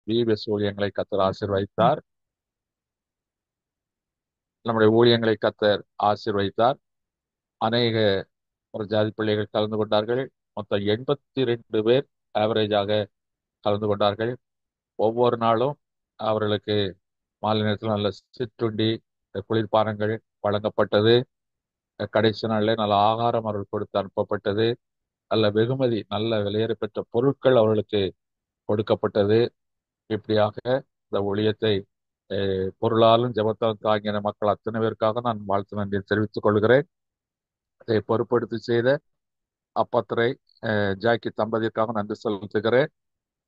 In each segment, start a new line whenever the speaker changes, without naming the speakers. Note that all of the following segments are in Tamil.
விபிஎஸ் ஊழியங்களை கத்தர் ஆசீர்வதித்தார். நம்முடைய ஊழியங்களை கத்தர் ஆசீர்வதித்தார். அநேக ஒரு ஜாதி பிள்ளைகள் கலந்து கொண்டார்கள். மொத்தம் 82 பேர் ஆவரேஜாக கலந்து கொண்டார்கள். ஒவ்வொரு நாளும் அவர்களுக்கு மாலை நேரத்தில் நல்ல சிற்றுண்டி, குளிர்பானங்கள் வழங்கப்பட்டது. கடைசி நாளில் நல்ல ஆகாரம் அவர்கள் கொடுத்து அனுப்பப்பட்டது. நல்ல வெகுமதி, நல்ல விலையேற பெற்ற பொருட்கள் அவர்களுக்கு கொடுக்கப்பட்டது. இப்படியாக இந்த ஊழியத்தை பொருளாலும் ஜெபத்தாலும் தாங்கின மக்கள் அத்தனை பேருக்காக நான் வாழ்த்து நன்றி தெரிவித்துக் கொள்கிறேன். இதை பொறுப்படுத்தி செய்த அப்பத்துறை ஜாக்கி தம்பதியருக்காக நன்றி செலுத்துகிறேன்.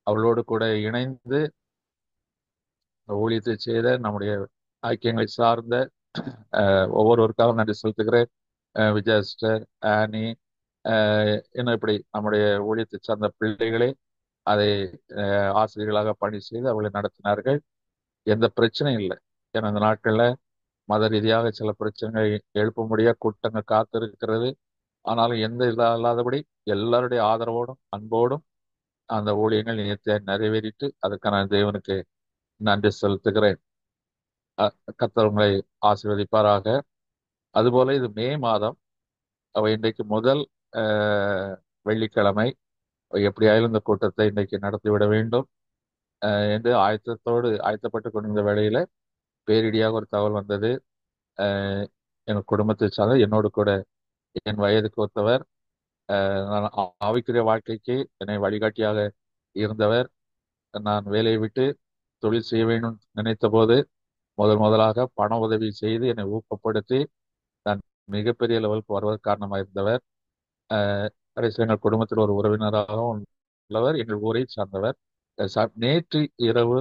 அவர்களோடு கூட இணைந்து ஊழியத்தை செய்த நம்முடைய ஐக்கியங்களை சார்ந்த ஒவ்வொருவருக்காக நன்றி செலுத்துகிறேன். விஜயஸ்டர், ஆனி, இன்னும் இப்படி நம்முடைய ஊழியத்தை சார்ந்த பிள்ளைகளே அதை ஆசிரியர்களாக பணி செய்து அவர்களை நடத்தினார்கள். எந்த பிரச்சனையும் இல்லை. ஏன்னா இந்த நாட்கள்ல மத ரீதியாக சில பிரச்சனைகள் எழுப்ப முடியாத கூட்டங்கள் காத்திருக்கிறது. ஆனாலும் எந்த இல்லாதபடி எல்லாருடைய ஆதரவோடும் அன்போடும் அந்த ஊழியங்கள் நியத்தை நிறைவேறிட்டு அதுக்கான தேவனுக்கு நன்றி செலுத்துகிறேன். கர்த்தர் உங்களை ஆசீர்வதிப்பாராக. அதுபோல இது மே மாதம். இன்றைக்கு முதல் வெள்ளிக்கிழமை. எப்படியாயிலும் இந்த கூட்டத்தை இன்றைக்கு நடத்திவிட வேண்டும் என்று ஆயத்தப்பட்டு கொண்டிருந்த வேளையில பேரிடியாக ஒரு தகவல் வந்தது. என் குடும்பத்தை சார்ந்த என்னோடு கூட என் வயதுக்கு ஒத்தவர், நான் ஆவிக்குரிய வாழ்க்கைக்கு என்னை வழிகாட்டியாக இருந்தவர். நான் வேலையை விட்டு தொழில் செய்ய வேண்டும் நினைத்த போது முதலாக பண உதவி செய்து என்னை ஊக்கப்படுத்தி நான் மிகப்பெரிய லெவலுக்கு வருவதற்கு காரணமாக இருந்தவர். கடைசியில் எங்கள் குடும்பத்தில் ஒரு உறவினராகவும் உள்ளவர், எங்கள் ஊரை சார்ந்தவர். நேற்று இரவு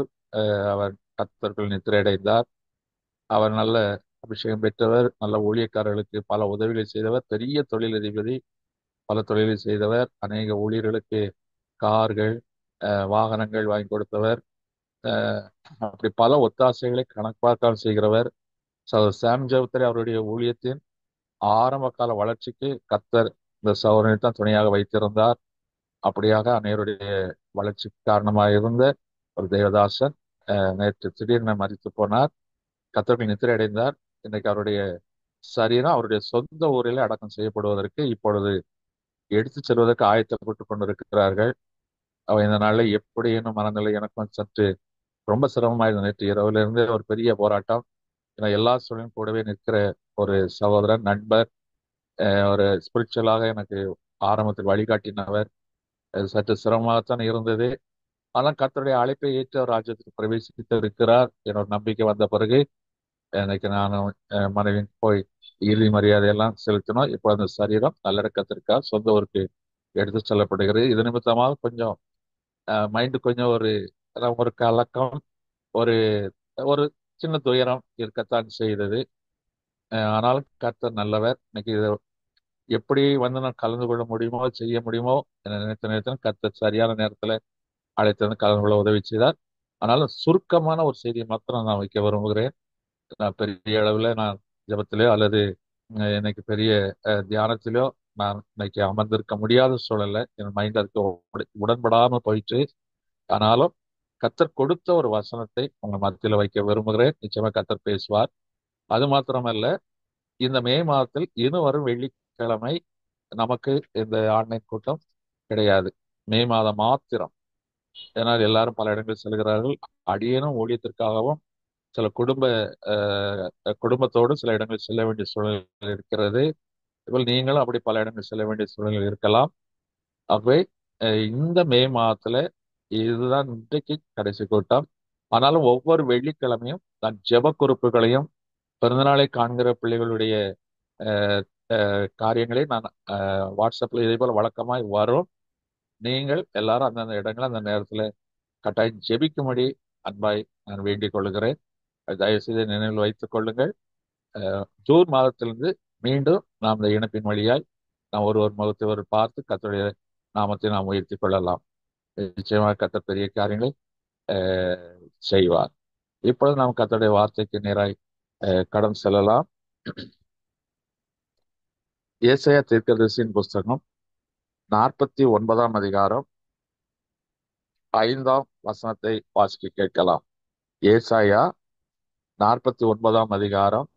அவர் கர்த்தருக்குள் நித்திரையடைந்தார். அவர் நல்ல அபிஷேகம் பெற்றவர், நல்ல ஊழியக்காரர்களுக்கு பல உதவிகளை செய்தவர், பெரிய தொழிலதிபதி, பல தொழிலை செய்தவர், அநேக ஊழியர்களுக்கு கார்கள், வாகனங்கள் வாங்கி கொடுத்தவர். அப்படி பல ஒத்தாசைகளை கணக்காக்கால் செய்கிறவர். சாம் ஜெபத்தரி அவருடைய ஊழியத்தின் ஆரம்ப கால வளர்ச்சிக்கு கர்த்தர் இந்த சகோதரனை தான் துணையாக வைத்திருந்தார். அப்படியாக அனைவருடைய வளர்ச்சிக்கு காரணமாக இருந்த ஒரு தேவதாசன் நேற்று திடீர்னு மரித்து போனார். கர்த்தருக்கு நித்திரை அடைந்தார். இன்னைக்கு அவருடைய சரீரம் அவருடைய சொந்த ஊரில் அடக்கம் செய்யப்படுவதற்கு இப்பொழுது எடுத்து செல்வதற்கு ஆயத்தப்பட்டு கொண்டிருக்கிறார்கள். அவ இந்த நாளில் எப்படி இன்னும் மனநிலை எனக்கும் சற்று ரொம்ப சிரமமாயிருந்தது. நேற்று இரவுல இருந்து ஒரு பெரிய போராட்டம். ஏன்னா எல்லா சூழலும் கூடவே நிற்கிற ஒரு சகோதரன், நண்பர், ஒரு ஸ்பிரிச்சுவலாக எனக்கு ஆரம்பத்தில் வழிகாட்டினவர். சற்று சிரமமாகத்தான் இருந்தது. ஆனால் கர்த்தருடைய அழைப்பை ஏற்று அவர் ராஜ்யத்துக்கு பிரவேசித்து இருக்கிறார் என்னோட நம்பிக்கை வந்த பிறகு எனக்கு நானும் மனைவியும் போய் இறுதி மரியாதையெல்லாம் செலுத்தினோம். இப்போ அந்த சரீரம் நல்லடக்கத்திற்காக சொந்த ஊருக்கு எடுத்து செல்லப்படுகிறது. இது நிமித்தமாக கொஞ்சம் மைண்டு கொஞ்சம் ஒரு கலக்கம், ஒரு ஒரு சின்ன துயரம் இருக்கத்தான் செய்தது. ஆனாலும் கர்த்தர் நல்லவர். இன்னைக்கு இதை எப்படி வந்து நான் கலந்து கொள்ள முடியுமோ செய்ய முடியுமோ நினைத்த நேரத்தில் கர்த்தர் சரியான நேரத்தில் அழைத்து வந்து கலந்து கொள்ள உதவி செய்தார். ஆனாலும் சுருக்கமான ஒரு செய்தியை மாத்திரம் நான் வைக்க விரும்புகிறேன். நான் பெரிய அளவில் நான் ஜபத்திலேயோ அல்லது இன்னைக்கு பெரிய தியானத்திலோ நான் இன்னைக்கு அமர்ந்திருக்க முடியாத சூழல்ல என் மைண்ட் அதுக்கு உடன்படாம போயிட்டு, ஆனாலும் கர்த்தர் கொடுத்த ஒரு வசனத்தை உங்க மத்தியில வைக்க விரும்புகிறேன். நிச்சயமா கர்த்தர் பேசுவார். அது மாத்திரமல்ல, இந்த மே மாதத்தில் இன்னும் வரும் வெள்ளிக்கிழமை நமக்கு இந்த ஆன்லைன் கூட்டம் கிடையாது. மே மாதம் மாத்திரம். ஏன்னால் எல்லாரும் பல இடங்கள் செல்கிறார்கள். அடியேனும் ஊழியத்திற்காகவும் சில குடும்பத்தோடு சில இடங்கள் செல்ல வேண்டிய சூழல் இருக்கிறது. இப்போ நீங்களும் அப்படி பல இடங்கள் செல்ல வேண்டிய சூழல் இருக்கலாம். ஆகவே இந்த மே மாதத்துல இதுதான் இன்றைக்கு கடைசி கூட்டம். ஆனாலும் ஒவ்வொரு வெள்ளிக்கிழமையும் நான் ஜெப குறிப்புகளையும் பிறந்தநாளை காண்கிற பிள்ளைகளுடைய காரியங்களை நான் வாட்ஸ்அப்ல இதே போல வழக்கமாய் வரும். நீங்கள் எல்லாரும் அந்தந்த இடங்கள் அந்த நேரத்துல கட்டாயம் ஜெபிக்கும்படி அன்பாய் நான் வேண்டிக் கொள்கிறேன். தயவு செய்து நினைவில் வைத்துக் கொள்ளுங்கள். ஜூன் மாதத்திலிருந்து மீண்டும் நாம் இந்த இணைப்பின் வழியாய் நாம் ஒருவர் முகத்தை ஒரு பார்த்து கர்த்தருடைய நாமத்தை நாம் உயர்த்தி கொள்ளலாம். நிச்சயமாக கர்த்தர் பெரிய காரியங்களை செய்வார். இப்பொழுது நாம் கர்த்தருடைய வார்த்தைக்கு நேராய் கடன் செல்லலாம். ஏசாயா தீர்க்கதரிசியின் புஸ்தகம் 49ஆம் அதிகாரம் 5ஆம் வசனத்தை வாசிக்க கேட்கலாம். ஏசாயா 49ஆம் அதிகாரம்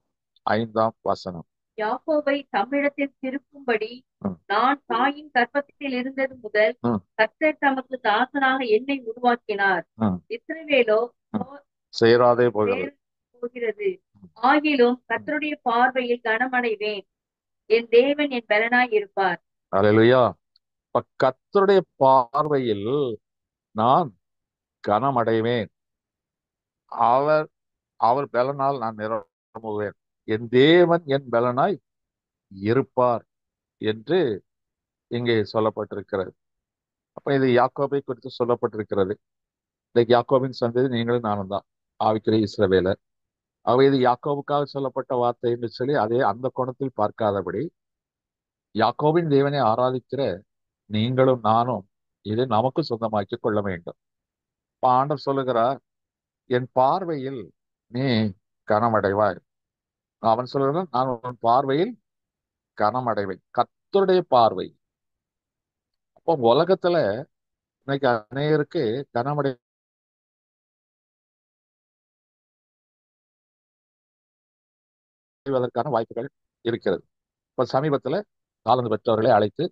5ஆம் வசனம்.
யாக்கோபை தம்மிடத்தில் திருப்பும்படி
ம்,
நான் தாயின் கர்ப்பத்தில் இருந்தது முதல்
ம்,
கர்த்தர் தமக்கு தாசனாக என்னை உருவாக்கினார்.
ம்,
இஸ்ரவேலோ
ம். சேராதே போகிறது.
சேரப் போகிறது. ஆகிலும் கர்த்தருடைய பார்வையில் கனமடைவேன். என் தேவன் என் பலனாய் இருப்பார்.
அல்லேலூயா. இப்ப கர்த்தருடைய பார்வையில் நான் கனமடைவேன். அவர் அவர் பலனால் நான் நிரம்புவேன். என் தேவன் என் பலனாய் இருப்பார் என்று இங்கே சொல்லப்பட்டிருக்கிறது. அப்ப இது யாக்கோபை குறித்து சொல்லப்பட்டிருக்கிறது. இன்னைக்கு யாக்கோபின் சந்ததி நீங்களும் நானும் தான், ஆவிக்குரிய இஸ்ரவேலர். அவை இது யாக்கோபுக்காக சொல்லப்பட்ட வார்த்தை என்று சொல்லி அதே அந்த கோணத்தில் பார்க்காதபடி யாக்கோபின் தேவனை ஆராதிக்கிற நீங்களும் நானும் இதை நமக்கு சொந்தமாக்கி கொள்ள வேண்டும். இப்ப ஆண்டவர் சொல்லுகிறார், என் பார்வையில் நீ கனமடைவாய். அவன் சொல்லுகிறான், நான் உன் பார்வையில் கனமடைவேன். கர்த்தருடைய பார்வை. அப்போ உலகத்துல இன்னைக்கு அநேகருக்கு கனமடைவதற்கான வாய்ப்புகள் இருக்கிறது. இப்ப சமீபத்துல தாளந்து பெற்றவர்களை அழைத்து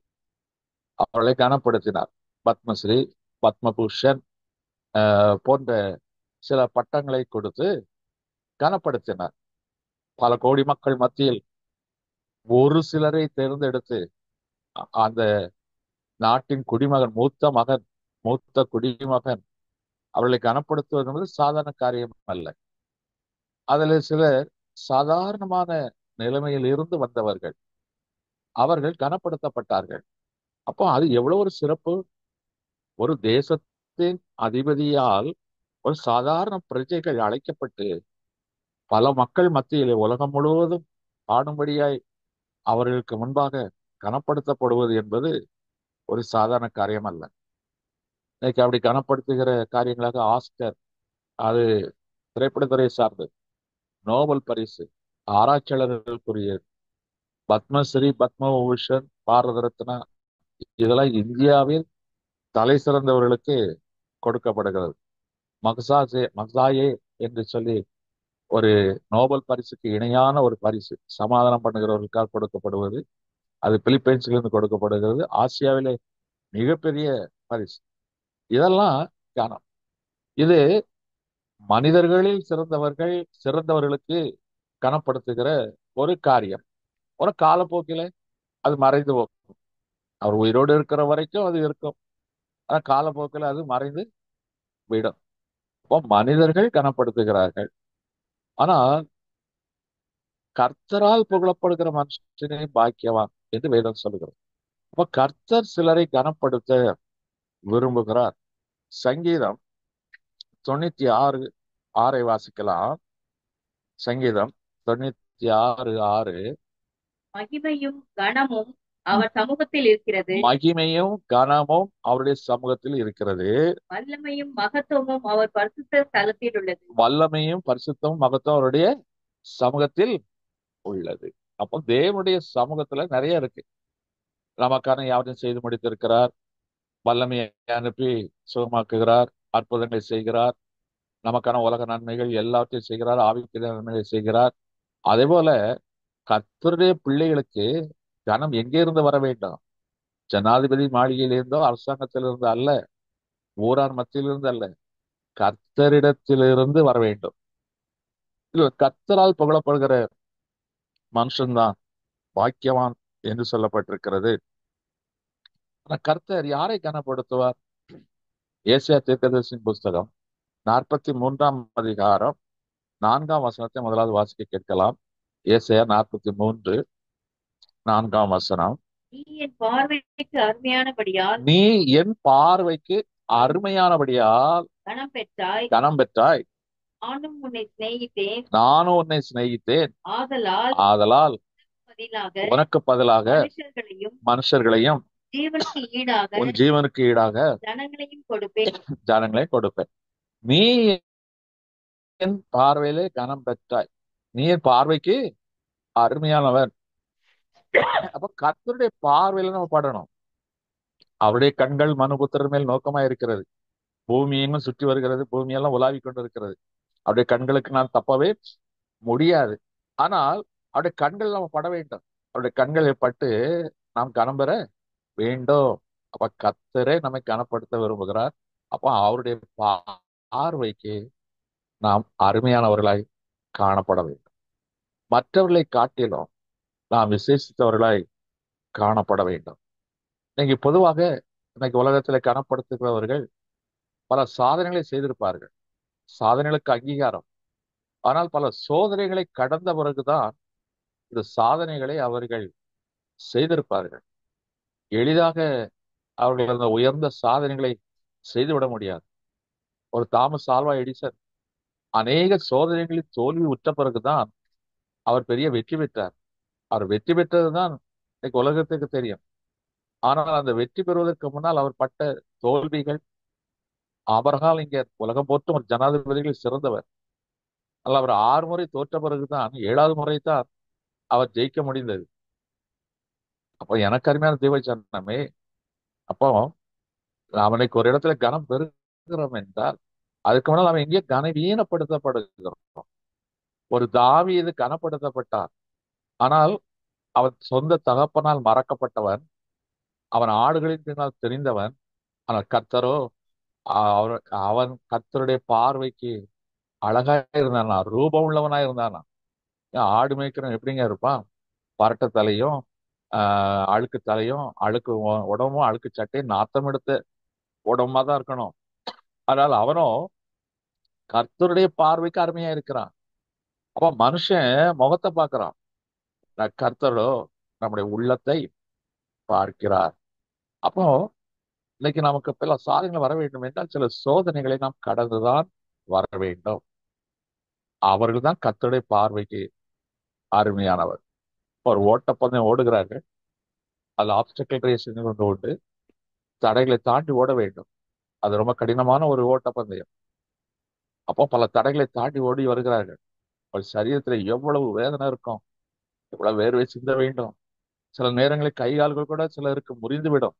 அவர்களை கனப்படுத்தினார். பத்மஸ்ரீ, பத்மபூஷன் போன்ற சில பட்டங்களை கொடுத்து கனப்படுத்தினார். பல கோடி மக்கள் மத்தியில் ஒரு சிலரை தேர்ந்தெடுத்து அந்த நாட்டின் குடிமகன், மூத்த குடிமகன் அவர்களை கனப்படுத்துவது என்பது சாதாரண காரியம் அல்ல. அதில் சிலர் சாதாரணமான நிலைமையில் இருந்து வந்தவர்கள், அவர்கள் கனப்படுத்தப்பட்டார்கள். அப்போ அது எவ்வளவு ஒரு சிறப்பு! ஒரு தேசத்தின் அதிபதியால் ஒரு சாதாரண பிரஜைகள் அழைக்கப்பட்டு பல மக்கள் மத்தியிலே உலகம் முழுவதும் காணும்படியாய் அவர்களுக்கு முன்பாக கனப்படுத்தப்படுவது என்பது ஒரு சாதாரண காரியம் அல்ல. இன்னைக்கு அப்படி கனப்படுத்துகிற காரியங்களாக ஆஸ்கர், அது திரைப்படத்துறை சார்ந்தது. நோபல் பரிசு ஆராய்ச்சியாளர்களுக்குரியது. பத்மஸ்ரீ, பத்மபூஷன், பாரத ரத்னா, இதெல்லாம் இந்தியாவில் தலை சிறந்தவர்களுக்கு கொடுக்கப்படுகிறது. மக்சாயே என்று சொல்லி ஒரு நோபல் பரிசுக்கு இணையான ஒரு பரிசு சமாதானம் பண்ணுகிறவர்களுக்காக கொடுக்கப்படுவது, அது பிலிப்பைன்ஸிலிருந்து கொடுக்கப்படுகிறது. ஆசியாவிலே மிகப்பெரிய பரிசு. இதெல்லாம் கனம். இது மனிதர்களில் சிறந்தவர்களுக்கு கனப்படுத்துகிற ஒரு காரியம். ஒரு காலப்போக்கில அது மறைந்து போகும். அவர் உயிரோடு இருக்கிற வரைக்கும் அது இருக்கும். ஆனா காலப்போக்கில் அது மறைந்து விடும். இப்போ மனிதர்கள் கனப்படுத்துகிறார்கள். ஆனா கர்த்தரால் புகழப்படுகிற மனுஷனே பாக்கியவான் என்று வேதம் சொல்லுகிறது. அப்ப கர்த்தர் சிலரை கனப்படுத்த விரும்புகிறார். சங்கீதம் 96:6 வாசிக்கலாம். சங்கீதம் 96:6.
மகிமையும் கனமும் அவர் சமூகத்தில் இருக்கிறது.
மகிமையும் கனமும் அவருடைய சமூகத்தில் இருக்கிறது.
வல்லமையும் மகத்துவமும் அவர் பரிசுத்த ஸ்தலத்தில் உள்ளது.
வல்லமையும் பரிசுத்தமும் மகத்துவம் அவருடைய சமூகத்தில் உள்ளது. அப்போ தேவனுடைய சமூகத்துல நிறைய இருக்கு. நமக்கான யாவரையும் செய்து முடித்திருக்கிறார். வல்லமையை அனுப்பி சுகமாக்குகிறார். அற்புதங்களை செய்கிறார். நமக்கான உலக நன்மைகள் எல்லாத்தையும் செய்கிறார். ஆவிக்குரிய நன்மைகளை செய்கிறார். அதே போல கர்த்தருடைய பிள்ளைகளுக்கு கனம் எங்கே இருந்து வர வேண்டும்? ஜனாதிபதி மாளிகையிலிருந்தோ அரசாங்கத்திலிருந்து அல்ல, ஊரார் மத்தியிலிருந்து அல்ல, கர்த்தரிடத்திலிருந்து வர வேண்டும். இது கர்த்தரால் புகழப்படுகிற மனுஷன்தான் பாக்கியவான் என்று சொல்லப்பட்டிருக்கிறது. ஆனா கர்த்தர் யாரை கனப்படுத்துவார்? ஏசாயா தீர்க்கதரிசியின் புஸ்தகம் 43ஆம் அதிகாரம் 4ஆம் வசனத்தை முதலாவது வாசிக்க கேட்கலாம். ஏசாயா 43 4ஆம் வசனம்.
நீ என் பார்வைக்கு அருமையானபடியால்
நீ என் பார்வைக்கு அருமையானபடியால்
கனம் பெற்றாய்.
கனம் பெற்றாய்.
நானும் உன்னை சிநேகித்தேன்.
நானும் உன்னை சிநேகித்தேன்.
ஆதலால்
ஆதலால்
பதிலாக
உனக்கு பதிலாக
மனுஷர்களையும்
மனுஷர்களையும்
ஜீவனுக்கு ஈடாக
உன் ஜீவனுக்கு ஈடாக
ஜனங்களையும் கொடுப்பேன்.
ஜனங்களை கொடுப்பேன். நீ என் பார்வையிலே கனம் பெற்றாய். நீ என் பார்வைக்கு அருமையானவன். அப்ப கர்த்தருடைய பார்வையில நம்ம படணும். அவருடைய கண்கள் மனுபுத்திரர் மேல் நோக்கமா இருக்கிறது. பூமியும் சுற்றி வருகிறது, பூமியெல்லாம் உலாவிக் கொண்டு இருக்கிறது. அவருடைய கண்களுக்கு நான் தப்பவே முடியாது. ஆனால் அவருடைய கண்கள் நம்ம பட வேண்டும். அவருடைய கண்களை பட்டு நாம் கனம் பெற வேண்டும். அப்ப கர்த்தரே நம்மை கனப்படுத்த விரும்புகிறார். அப்ப அவருடைய பார்வைக்கு நாம் அருமையானவர்களாய் காணப்பட வேண்டும். மற்றவர்களை காட்டிலும் நாம் விசேஷித்தவர்களாய் காணப்பட வேண்டும். இன்னைக்கு பொதுவாக இன்னைக்கு உலகத்துல கனப்படுத்துகிறவர்கள் பல சாதனைகளை செய்திருப்பார்கள், சாதனைகளுக்கு அங்கீகாரம். ஆனால் பல சோதனைகளை கடந்த பிறகுதான் இந்த சாதனைகளை அவர்கள் செய்திருப்பார்கள். எளிதாக அவர்கள் அந்த உயர்ந்த சாதனைகளை செய்துவிட முடியாது. ஒரு தாமஸ் ஆல்வா எடிசன் அநேக சோதனைகளில் தோல்வி உற்ற பிறகுதான் அவர் பெரிய வெற்றி பெற்றார். அவர் வெற்றி பெற்றதுதான் இன்னைக்கு உலகத்துக்கு தெரியும். ஆனால் அந்த வெற்றி பெறுவதற்கு முன்னால் அவர் பட்ட தோல்விகள், ஆபரகாம் இங்க உலகம் போற்றும் ஒரு ஜனாதிபதிகளில் சிறந்தவர். ஆனால் அவர் 6 முறை தோற்ற பிறகுதான் 7வது முறை தான் அவர் ஜெயிக்க முடிந்தது. அப்போ எனக்கு அருமையான தேவ ஜனமே, அப்போ நாம் இன்னைக்கு ஒரு இடத்துல கனம் பெறுகிறோம் என்றால் அதுக்கு முன்னால் நாம் எங்கேயோ கனவீனப்படுத்தப்படுகிறோம். ஒரு தாவீது கனப்படுத்தப்பட்டார். ஆனால் அவன் சொந்த தகப்பனால் மறக்கப்பட்டவன், அவன் ஆடுகளின் பின்னால் தெரிந்தவன். ஆனால் கர்த்தரோ அவர் அவன் கர்த்தருடைய பார்வைக்கு அழகா இருந்தானா, ரூபம் உள்ளவனா இருந்தானா. ஏன் ஆடு மேய்க்கிறவன் எப்படிங்க இருப்பான்? பரட்ட தலையும், அழுக்கு தலையும், அழுக்கு உடம்பும், அழுக்கு சட்டையும், நாத்தம் எடுத்த உடம்புமா தான் இருக்கணும். ஆனால் அவனும் கர்த்தருடைய பார்வைக்கு அருமையா இருக்கிறான். அப்ப மனுஷன் முகத்தை பார்க்கிறான், கர்த்தரோ நம்முடைய உள்ளத்தை பார்க்கிறார். அப்போ இன்னைக்கு நமக்கு பல சாதனைகள் வர வேண்டும் என்றால் சில சோதனைகளை நாம் கடந்துதான் வர வேண்டும். அவர்கள் தான் கர்த்தருடைய பார்வைக்கு அருமையானவர். ஒரு ஓட்டப்பந்தயம் ஓடுகிறார்கள், அதில் ஆப்ஸ்டக்கிள் ரேஸ் கொண்டு உண்டு, தடைகளை தாண்டி ஓட வேண்டும். அது ரொம்ப கடினமான ஒரு ஓட்டப்பந்தயம். அப்போ பல தடைகளை தாண்டி ஓடி வருகிறார்கள். ஒரு சரீரத்துல எவ்வளவு வேதனை இருக்கும், எவ்வளவு வேர்வை சிந்த வேண்டும். சில நேரங்களில் கை கால்கள் கூட சிலருக்கு முறிந்துவிடும்.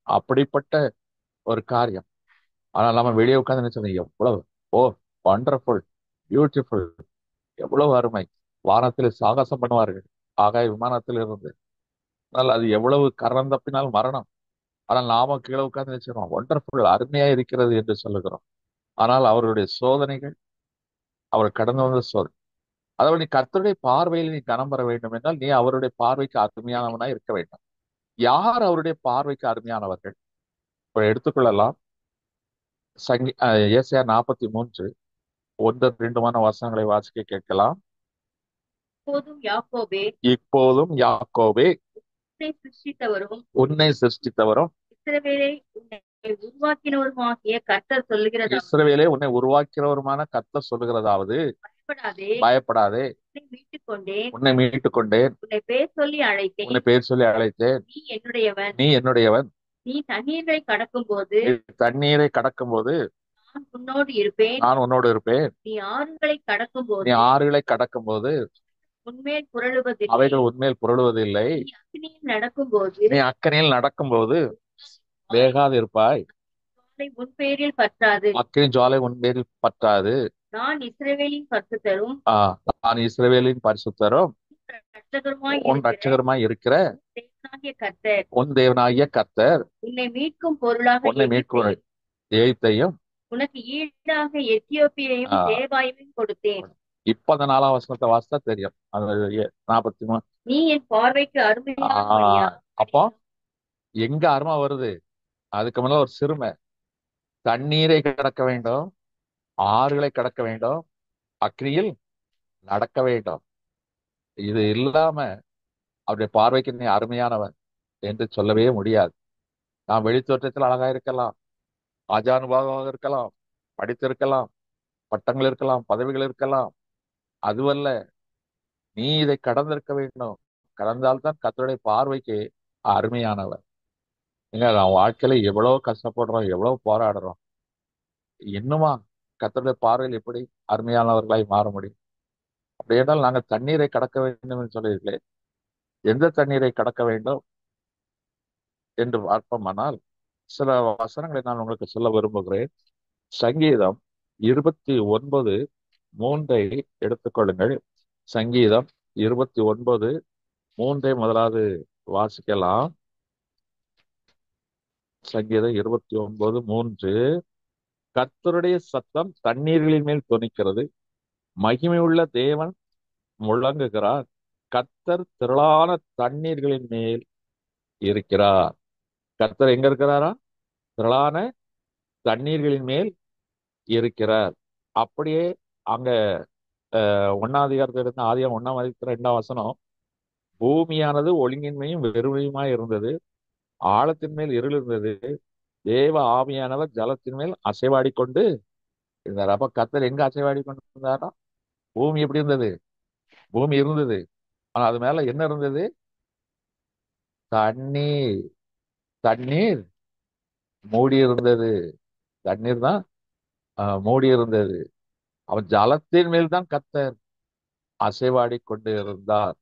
அப்படிப்பட்ட ஒரு காரியம். ஆனால் நம்ம வெளியே உட்கார்ந்து நினைச்சோம், எவ்வளவு ஓ வண்டர்ஃபுல், பியூட்டிஃபுல், எவ்வளவு அருமை. வானத்தில் சாகசம் பண்ணுவார்கள் ஆகாய விமானத்தில் இருந்து. ஆனால் அது எவ்வளவு கரணம் தப்பினால் மரணம். ஆனால் நாம கீழே உட்கார்ந்து நினைச்சிடும் ஒண்டர்ஃபுல், அருமையா இருக்கிறது என்று சொல்லுகிறோம். ஆனால் அவருடைய சோதனைகள், அவர் கடந்து வந்த சோதனை. அதாவது நீ கர்த்தருடைய பார்வையில் நீ கனம் பெற வேண்டும் என்றால் நீ அவருடைய பார்வைக்கு அருமையானவனா இருக்க வேண்டும். யார் அவருடைய பார்வைக்கு அருமையானவர்கள்? இப்ப எடுத்துக்கொள்ளலாம். ஏசாயா 43 1-2 வசனங்களை வாசிக்க கேட்கலாம்.
இப்போதும் யாக்கோபே,
இப்போதும் யாக்கோபே,
உன்னை சிருஷ்டித்தவரும்
உன்னை சிருஷ்டித்தவரும்
இஸ்ரவேலை உன்னை உருவாக்கினவருமாகிய கர்த்தர் சொல்லுகிறதாவது,
இஸ்ரவேலே உன்னை உருவாக்கிறவருமான கர்த்தர் சொல்லுகிறதாவது,
பயப்படாதே,
பயப்படாதே,
உன்னை மீட்டுக் கொண்டேன்,
உன்னை மீட்டுக் கொண்டேன்,
உன்னை பேர் சொல்லி அழைத்தேன்,
உன்னை பேர் சொல்லி அழைத்தேன்,
நீ என்னுடையவன்.
நீ என்னுடையவன்.
நீ தண்ணீரை கடக்கும் போது
நீ தண்ணீரை கடக்கும் போது
நான் உன்னோடு இருப்பேன்.
நான் உன்னோடு இருப்பேன்.
நீ ஆறுகளை கடக்கும்
நீ
போது
ஆறுகளை கடக்கும் போது
உன்மேல் புரளுவதில்லை.
அவைகள் உன்மேல் புரளுவதில்லை.
நீ அக்னியில் நடக்கும்போது
நீ அக்கனியில் நடக்கும்போது வேகாது இருப்பாய்.
ஜுவாலை உன் பேரில் பற்றாது.
அக்கினி ஜுவாலை உன் பேரில் பற்றாது.
நான் இஸ்ரவேலின் பரிசுத்தரும்
நான் இஸ்ரவேலின் பரிசுத்தரும் உன்
இரட்சகருமாய்
ரட்சகருமாய் இருக்கிற
தேவனாகிய கர்த்தர்,
உன் தேவனாகிய கர்த்தர்
உன்னை மீட்கும் பொருளாக
உன்னை மீட்கும் எகிப்தையும்
உனக்கு ஈடாக எத்தியோப்பியையும் தேவாயையும் கொடுத்தேன்.
இப்ப அந்த 4ஆம் வசனத்தை வாசித்தா தெரியும். அது 43.
நீ என் பார்வைக்கு அருமையான.
அப்போ எங்க அருமை வருது? அதுக்கு மேல ஒரு சிறுமை. தண்ணீரை கடக்க வேண்டும், ஆறுகளை கடக்க வேண்டும், அக்னியில் நடக்க வேண்டும். இது இல்லாம அவருடைய பார்வைக்கு நீ அருமையானவன் என்று சொல்லவே முடியாது. நாம் வெளித்தோற்றத்தில் அழகா இருக்கலாம், ஆஜானுபாகமாக இருக்கலாம், படித்திருக்கலாம், பட்டங்கள் இருக்கலாம், பதவிகள் இருக்கலாம். அதுவல்ல, நீ இதை கடந்திருக்க வேண்டும். கடந்தால்தான் கர்த்தருடைய பார்வைக்கு அருமையானவர். ஏங்க நான் வாழ்க்கையில எவ்வளவு கஷ்டப்படுறோம், எவ்வளவு போராடுறோம். இன்னுமா கர்த்தருடைய பார்வையில் எப்படி அருமையானவர்களாய் மாற முடியும்? அப்படி என்றால் நாங்கள் தண்ணீரை கடக்க வேண்டும் என்று சொல்லியிருக்கலே, எந்த தண்ணீரை கடக்க வேண்டும் என்று பார்ப்போமானால் சில வசனங்களை நான் உங்களுக்கு சொல்ல விரும்புகிறேன். சங்கீதம் 29:3 எடுத்துக்கொள்ளுங்கள். சங்கீதம் 29:3 முதலாவது வாசிக்கலாம். சங்கீதம் 29:3. கர்த்தருடைய சத்தம் தண்ணீர்களின் மேல் தொனிக்கிறது, மகிமையுள்ள தேவன் முழங்குகிறார், கர்த்தர் திரளான தண்ணீர்களின் மேல் இருக்கிறார். கர்த்தர் எங்க இருக்கிறாரா? திரளான தண்ணீர்களின் மேல் இருக்கிறார். அப்படியே அங்க 1 அதிகாரத்திலிருந்து ஆதியாகமம் 1:2 பூமியானது ஒழுங்கின்மையும் வெறுமையுமாய் இருந்தது, ஆழத்தின் மேல் இருள் இருந்தது, தேவ ஆவியானவர் ஜலத்தின் மேல் அசைவாடி கொண்டு இருந்தார். அப்ப கர்த்தர் எங்க அசைவாடி கொண்டு இருந்தாரா? பூமி எப்படி இருந்தது? பூமி இருந்தது, ஆனா அது மேல என்ன இருந்தது? தண்ணீர். தண்ணீர் மூடி இருந்தது. தண்ணீர் தான் மூடி இருந்தது. அவன் ஜலத்தின் மேல் தான் கர்த்தர் அசைவாடி கொண்டு இருந்தார்.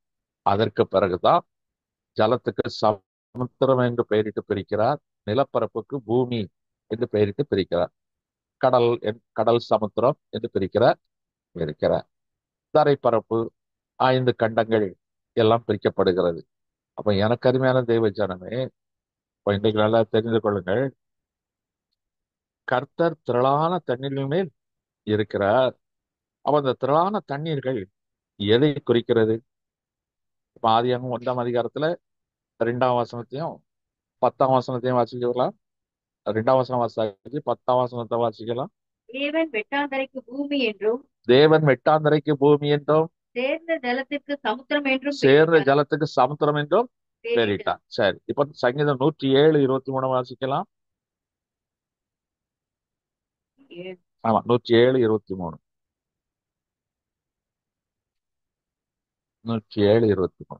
அதற்கு பிறகுதான் ஜலத்துக்கு சமுத்திரம் என்று பெயரிட்டு பிரிக்கிறார், நிலப்பரப்புக்கு பூமி என்று பெயரிட்டு பிரிக்கிறார், கடல் சமுத்திரம் என்று பிரிக்கிறார். தரைப்பரப்பு 5 கண்டங்கள் எல்லாம் பிரிக்கப்படுகிறது. அப்ப எனக்கு அருமையான தெய்வ ஜனமே, இப்ப இன்றைக்கு நல்லா தெரிந்து கொள்ளுங்கள். கர்த்தர் திரளான தண்ணீர்கள் மேல் இருக்கிறார். அப்ப அந்த திரளான தண்ணீர்கள் எதை குறிக்கிறது? இப்ப ஆதியாகமம் 1 அதிகாரத்துல 2 வசனத்தையும் 10 வசனத்தையும் வாசிக்கலாம். 2 வசனம் வாசிச்சு 10 வசனத்தை வாசிக்கலாம்.
தேவன் வெட்டாந்தரைக்கு பூமி என்றும்
தேவன் வெட்டாந்தரைக்கு பூமி என்றும்
சேர்ந்த ஜலத்திற்கு சமுத்திரம் என்றும்
சேர்ந்த ஜலத்துக்கு சமுத்திரம் என்றும்
பெயரிட்டார்.
பெயரிட்டார். சரி, இப்ப சங்கீதம் 107:23 வாசிக்கலாம். ஆமா, 107:23. 107:23.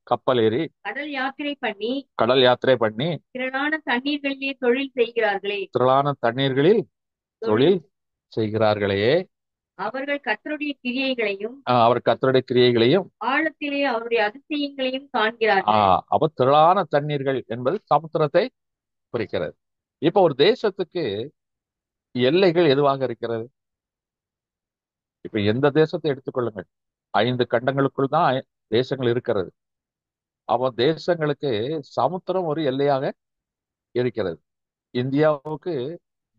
கப்பல் ஏறி
கடல் யாத்திரை பண்ணி திரளான
தண்ணீர்களில் தொழில் செய்கிறார்களே,
அவர்கள் கர்த்தருடைய கிரியைகளையும்
அவர் கர்த்தருடைய கிரியைகளையும்
ஆழத்திலே அவருடைய அதிசயங்களையும் காண்கிறார்கள்.
அப்ப திரளான தண்ணீர்கள் என்பது சமுத்திரத்தை குறிக்கிறது. இப்ப ஒரு தேசத்துக்கு எல்லைகள் எதுவாக இருக்கிறது? இப்ப எந்த தேசத்தை எடுத்துக்கொள்ளுங்கள், 5 கண்டங்களுக்குள் தான் தேசங்கள் இருக்கிறது. அப்போ தேசங்களுக்கு சமுத்திரம் ஒரு எல்லையாக இருக்கிறது. இந்தியாவுக்கு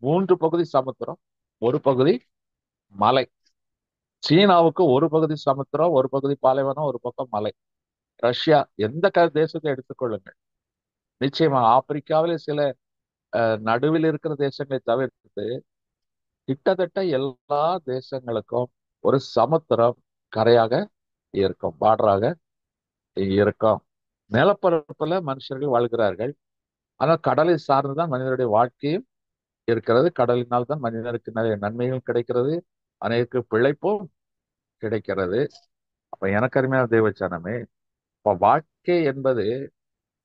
3 பகுதி சமுத்திரம், ஒரு பகுதி மலை. சீனாவுக்கு ஒரு பகுதி சமுத்திரம், ஒரு பகுதி பாலைவனம், ஒரு பக்கம் மலை. ரஷ்யா, எந்த தேசத்தை எடுத்துக்கொள்ளுங்கள், நிச்சயமா ஆப்பிரிக்காவிலே சில நடுவில் இருக்கிற தேசங்களை தவிர்த்து கிட்டத்தட்ட எல்லா தேசங்களுக்கும் ஒரு சமுத்திரம் கரையாக இருக்கும், பார்டராக இருக்கும். நிலப்பரப்புல மனுஷர்கள் வாழ்கிறார்கள், ஆனால் கடலை சார்ந்துதான் மனிதனுடைய வாழ்க்கையும் இருக்கிறது. கடலினால் தான் மனிதனுக்கு நிறைய நன்மைகள் கிடைக்கிறது, அநேக பிழைப்பும் கிடைக்கிறது. அப்ப எனக்கு அருமையான தெய்வச்சனமே, இப்ப வாழ்க்கை என்பது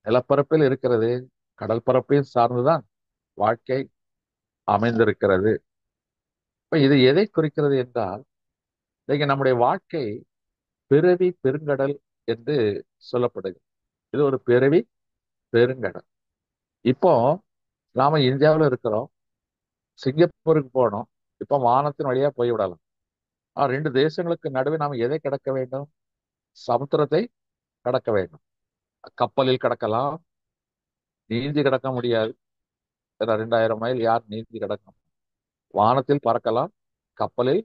நிலப்பரப்பில் இருக்கிறது, கடல் பரப்பையும் சார்ந்துதான் வாழ்க்கை அமைந்திருக்கிறது. இப்ப இது எதை குறிக்கிறது என்றால், இன்னைக்கு நம்முடைய வாழ்க்கை பிறவி பெருங்கடல் என்று சொல்லப்படுது. இது ஒரு பிறவி பெருங்கடல். இப்போ நாம இந்தியாவில் இருக்கிறோம், சிங்கப்பூருக்கு போனோம், இப்போ வானத்தின் வழியா போய்விடலாம். 2 தேசங்களுக்கு நடுவே நாம் எதை கடக்க வேண்டும்? சமுத்திரத்தை கடக்க வேண்டும். கப்பலில் கடக்கலாம், நீந்தி கடக்க முடியாது. 2000 மைல் யார் நீந்தி கடக்கும்? வானத்தில் பறக்கலாம், கப்பலில்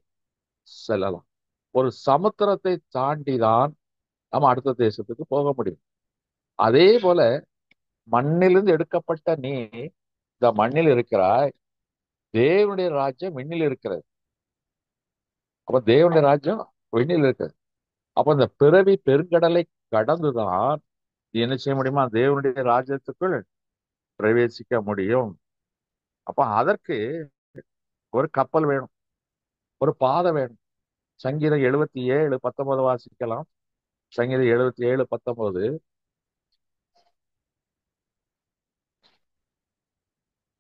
செல்லலாம். ஒரு சமுத்திரத்தை தாண்டி தான் நம்ம அடுத்த தேசத்துக்கு போக முடியும். அதே போல மண்ணிலிருந்து எடுக்கப்பட்ட நீ இந்த மண்ணில் இருக்கிறாய், தேவனுடைய ராஜ்யம் விண்ணில் இருக்கிறது. அப்ப தேவனுடைய ராஜ்யம் விண்ணில் இருக்கிறது. அப்ப இந்த பிறவி பெருங்கடலை கடந்துதான் என்ன செய்ய முடியுமா? தேவனுடைய ராஜ்யத்துக்குள் பிரவேசிக்க முடியும். அப்ப அதற்கு ஒரு கப்பல் வேணும், ஒரு பாதை வேணும். சங்கீதம் 77:19 வாசிக்கலாம். சங்கீதம் 77:19.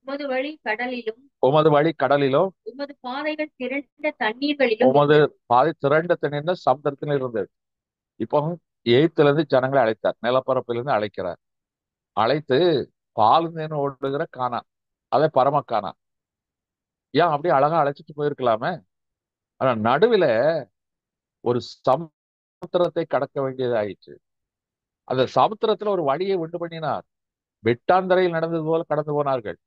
உமது வழி கடலிலும்
உமது வழி கடலிலும்
உமது பாதைகள் திரண்ட தண்ணீர்களிலும்
உமது பாதை திரண்ட தண்ணீர் சமுத்திரத்தில் இருந்தது. இப்போ எகிப்திலிருந்து ஜனங்களை அழைத்தார், நிலப்பரப்பிலிருந்து அழைக்கிறார். அழைத்து பாலுந்தேன் ஓடுகிற கானான், அதை பரம கானான். ஏன் அப்படியே அழகா அழைச்சிட்டு போயிருக்கலாமே. ஆனா நடுவுல ஒரு சமுத்திரத்தை கடக்க வேண்டியது ஆயிற்று. அந்த சமுத்திரத்துல ஒரு வழியை உண்டு பண்ணினார். வெட்டாந்தரையில் நடந்தது போல கடந்து போனார்கள்.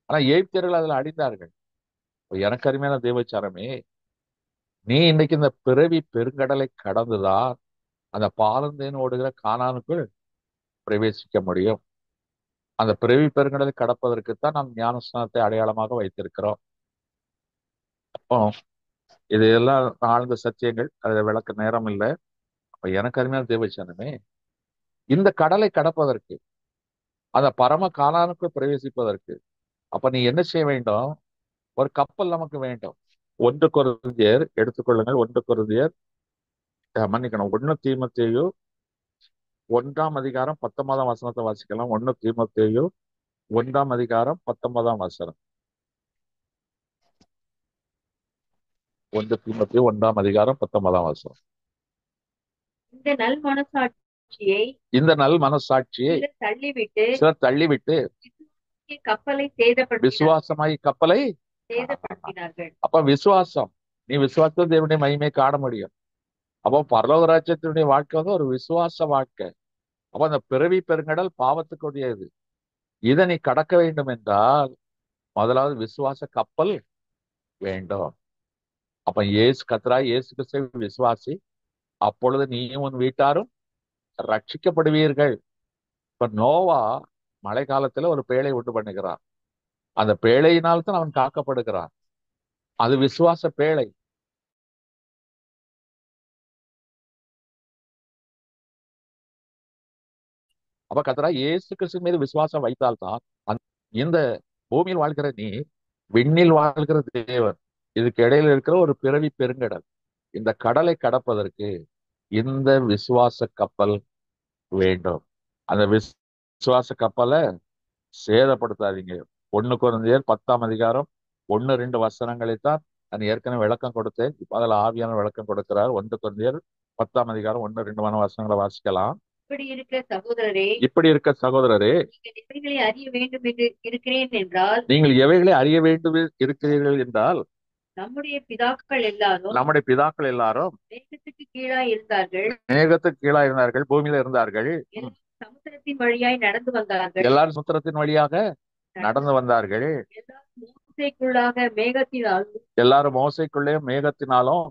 ஆனா எகிப்தியர்கள் அதுல அடிந்தார்கள். இப்ப எனக்கு அருமையான தேவச்சாரமே, நீ இன்னைக்கு இந்த பிறவி பெருங்கடலை கடந்துதான் அந்த பாலந்தேன் ஓடுகிற கானானுக்குள் பிரவேசிக்க முடியும். அந்த பிறவி பெருங்கடலை கடப்பதற்குத்தான் நாம் ஞானஸ்நானத்தை அடையாளமாக வைத்திருக்கிறோம். அப்போ இது எல்லாம் ஆழ்ந்த சத்தியங்கள், அதை விளக்க நேரம் இல்லை. அப்ப எனக்கு அருமையான தேவச்சனமே, இந்த கடலை கடப்பதற்கு, அந்த பரம கானானுக்குள் பிரவேசிப்பதற்கு, அப்ப நீ என்ன செய்ய வேண்டும்? ஒரு கப்பல் நமக்கு வேண்டும். 1 கொரிந்தியர் எடுத்துக்கொள்ளுங்கள். 1 கொரிந்தியர், மன்னிக்கணும், 1 தீமோத்தேயு 1 அதிகாரம் 19 வசனத்தை வாசிக்கலாம். 1 தீமோத்தேயு 1 அதிகாரம் 19 வசனம். 1 தீமோத்தேயு 1 அதிகாரம் 19 வசனம்.
இந்த நல் மனசாட்சியை
இந்த நல் மனசாட்சியை
சிலர் தள்ளிவிட்டு கப்பலை
விசுவாசமாய் கப்பலை
சேதப்படுத்தினார்கள்.
அப்ப விசுவாசம், நீ விசுவாசத்தை தேவனுடைய மகிமையை காண முடியும். அப்போ பரலோக ராஜ்யத்தினுடைய வாழ்க்கை வந்து ஒரு விசுவாச வாழ்க்கை. அப்ப அந்த பிறவி பெருங்கடல் பாவத்துக்குரியது. இதை நீ கடக்க வேண்டும் என்றால் முதலாவது விசுவாச கப்பல் வேண்டும். அப்ப கர்த்தராகிய இயேசு கிறிஸ்துவை விசுவாசி, அப்பொழுது நீயும் உன் வீட்டாரும் ரட்சிக்கப்படுவீர்கள். இப்ப நோவா மழை காலத்துல ஒரு பேழை உண்டு பண்ணுகிறான். அந்த பேழையினால் தான் அவன் காக்கப்படுகிறான். அது விசுவாச பேழை. அப்ப கர்த்தராகிய இயேசு கிறிஸ்து மீது விசுவாசம் வைத்தால்தான் இந்த பூமியில் வாழ்கிற நீ விண்ணில் வாழ்கிற தேவன், இதுக்கு இடையில இருக்கிற ஒரு பிறவி பெருங்கடல், இந்த கடலை கடப்பதற்கு இந்த விசுவாச கப்பல் வேண்டும். அந்த விசுவாச கப்பலை சேதப்படுத்தாதீங்க. 1 கொரிந்தியர் 10 அதிகாரம் 1-2 வசனங்களைத்தான் நான் ஏற்கனவே விளக்கம் கொடுத்தேன். இப்ப அதில் ஆவியான விளக்கம் கொடுக்கிறார். 1 கொரிந்தியர் 10 அதிகாரம் 1-2 வசனங்களை வாசிக்கலாம்.
இப்படி இருக்க சகோதரரே,
நீங்கள் எவைகளை அறிய வேண்டும் இருக்கிறீர்கள் என்றால்,
நம்முடைய பிதாக்கள்
எல்லாரும்
மேகத்துக்கு கீழாய் இருந்தார்கள்.
பூமியில இருந்தார்கள்.
சமுத்திரத்தின் வழியாய் நடந்து வந்தார்கள்.
எல்லாரும் சமுத்திரத்தின் வழியாக நடந்து வந்தார்கள். எல்லாரும் மோசைக்குள்ளே மேகத்தினாலும்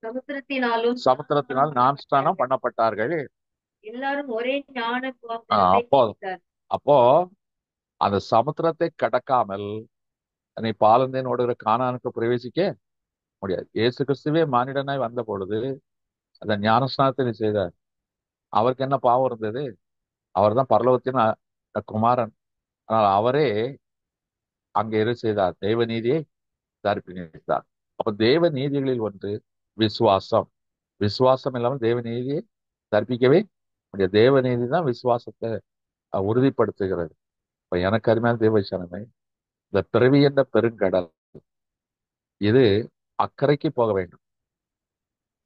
சமுத்திரத்தினால் ஞானஸ்நானம் பண்ணப்பட்டார்கள்.
எல்லாரும் ஒரே ஞான
அப்போ அந்த சமுத்திரத்தை கடக்காமல் நீ பாலந்தேன் ஓடுகிற கானானுக்கு பிரவேசிக்க முடியாது. இயேசு கிறிஸ்துவே மானிடனாய் வந்த பொழுது அந்த ஞானஸ்நானத்தை நீ செய்தார். அவருக்கு என்ன பாவம் இருந்தது? அவர் தான் பரலோகத்தின் குமாரன். ஆனால் அவரே அங்கே செய்தார், தெய்வ நீதியை தரிப்பித்தார். அப்ப தேவ நீதிகளில் ஒன்று விசுவாசம். விசுவாசம் இல்லாமல் தேவ நீதியை தரிப்பிக்கவே முடியாது. தேவ நீதி தான் விசுவாசத்தை உறுதிப்படுத்துகிறது. இப்ப எனக்கு அருமையான தேவசனமே, இந்த பிறவி என்ற பெருங்கடல் இது அக்கறைக்கு போக வேண்டும்.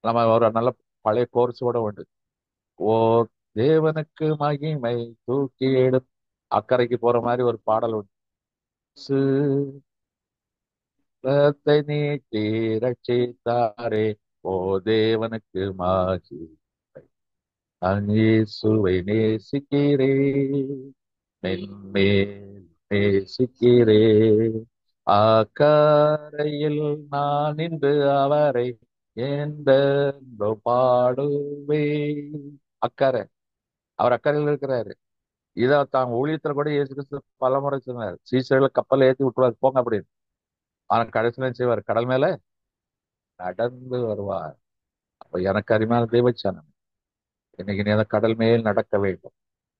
நம்ம ஒரு நல்ல பழைய கோர்ஸோட உண்டு. ஓ தேவனுக்கு மகிமை தூக்கி எடு, அக்கறைக்கு போற மாதிரி ஒரு பாடல் உண்டு. நீட்டி ரட்சித்தாரே, ஓ தேவனுக்கு மகிமை, நான் இயேசுவை நேசிக்கிறே, மென்மேல் நேசிக்கிறே, அக்கரையில் நான் நின்று அவரை என்றோ பாடுவே. அக்கறை, அவர் அக்கறையில் இருக்கிறாரு. இதை தாங்க ஊழியத்துல கூட இயேசு கிறிஸ்து பல முறை சொன்னார். சீசர்களை கப்பல் ஏற்றி விட்டுருவாரு, போங்க அப்படின்னு. ஆனா கடைசியில செய்வார், கடல் மேல நடந்து வருவார். அப்ப எனக்கு அருமையான தேவச்சனம், இன்னைக்கு நீ அந்த கடல் மேல் நடக்க வேண்டும்.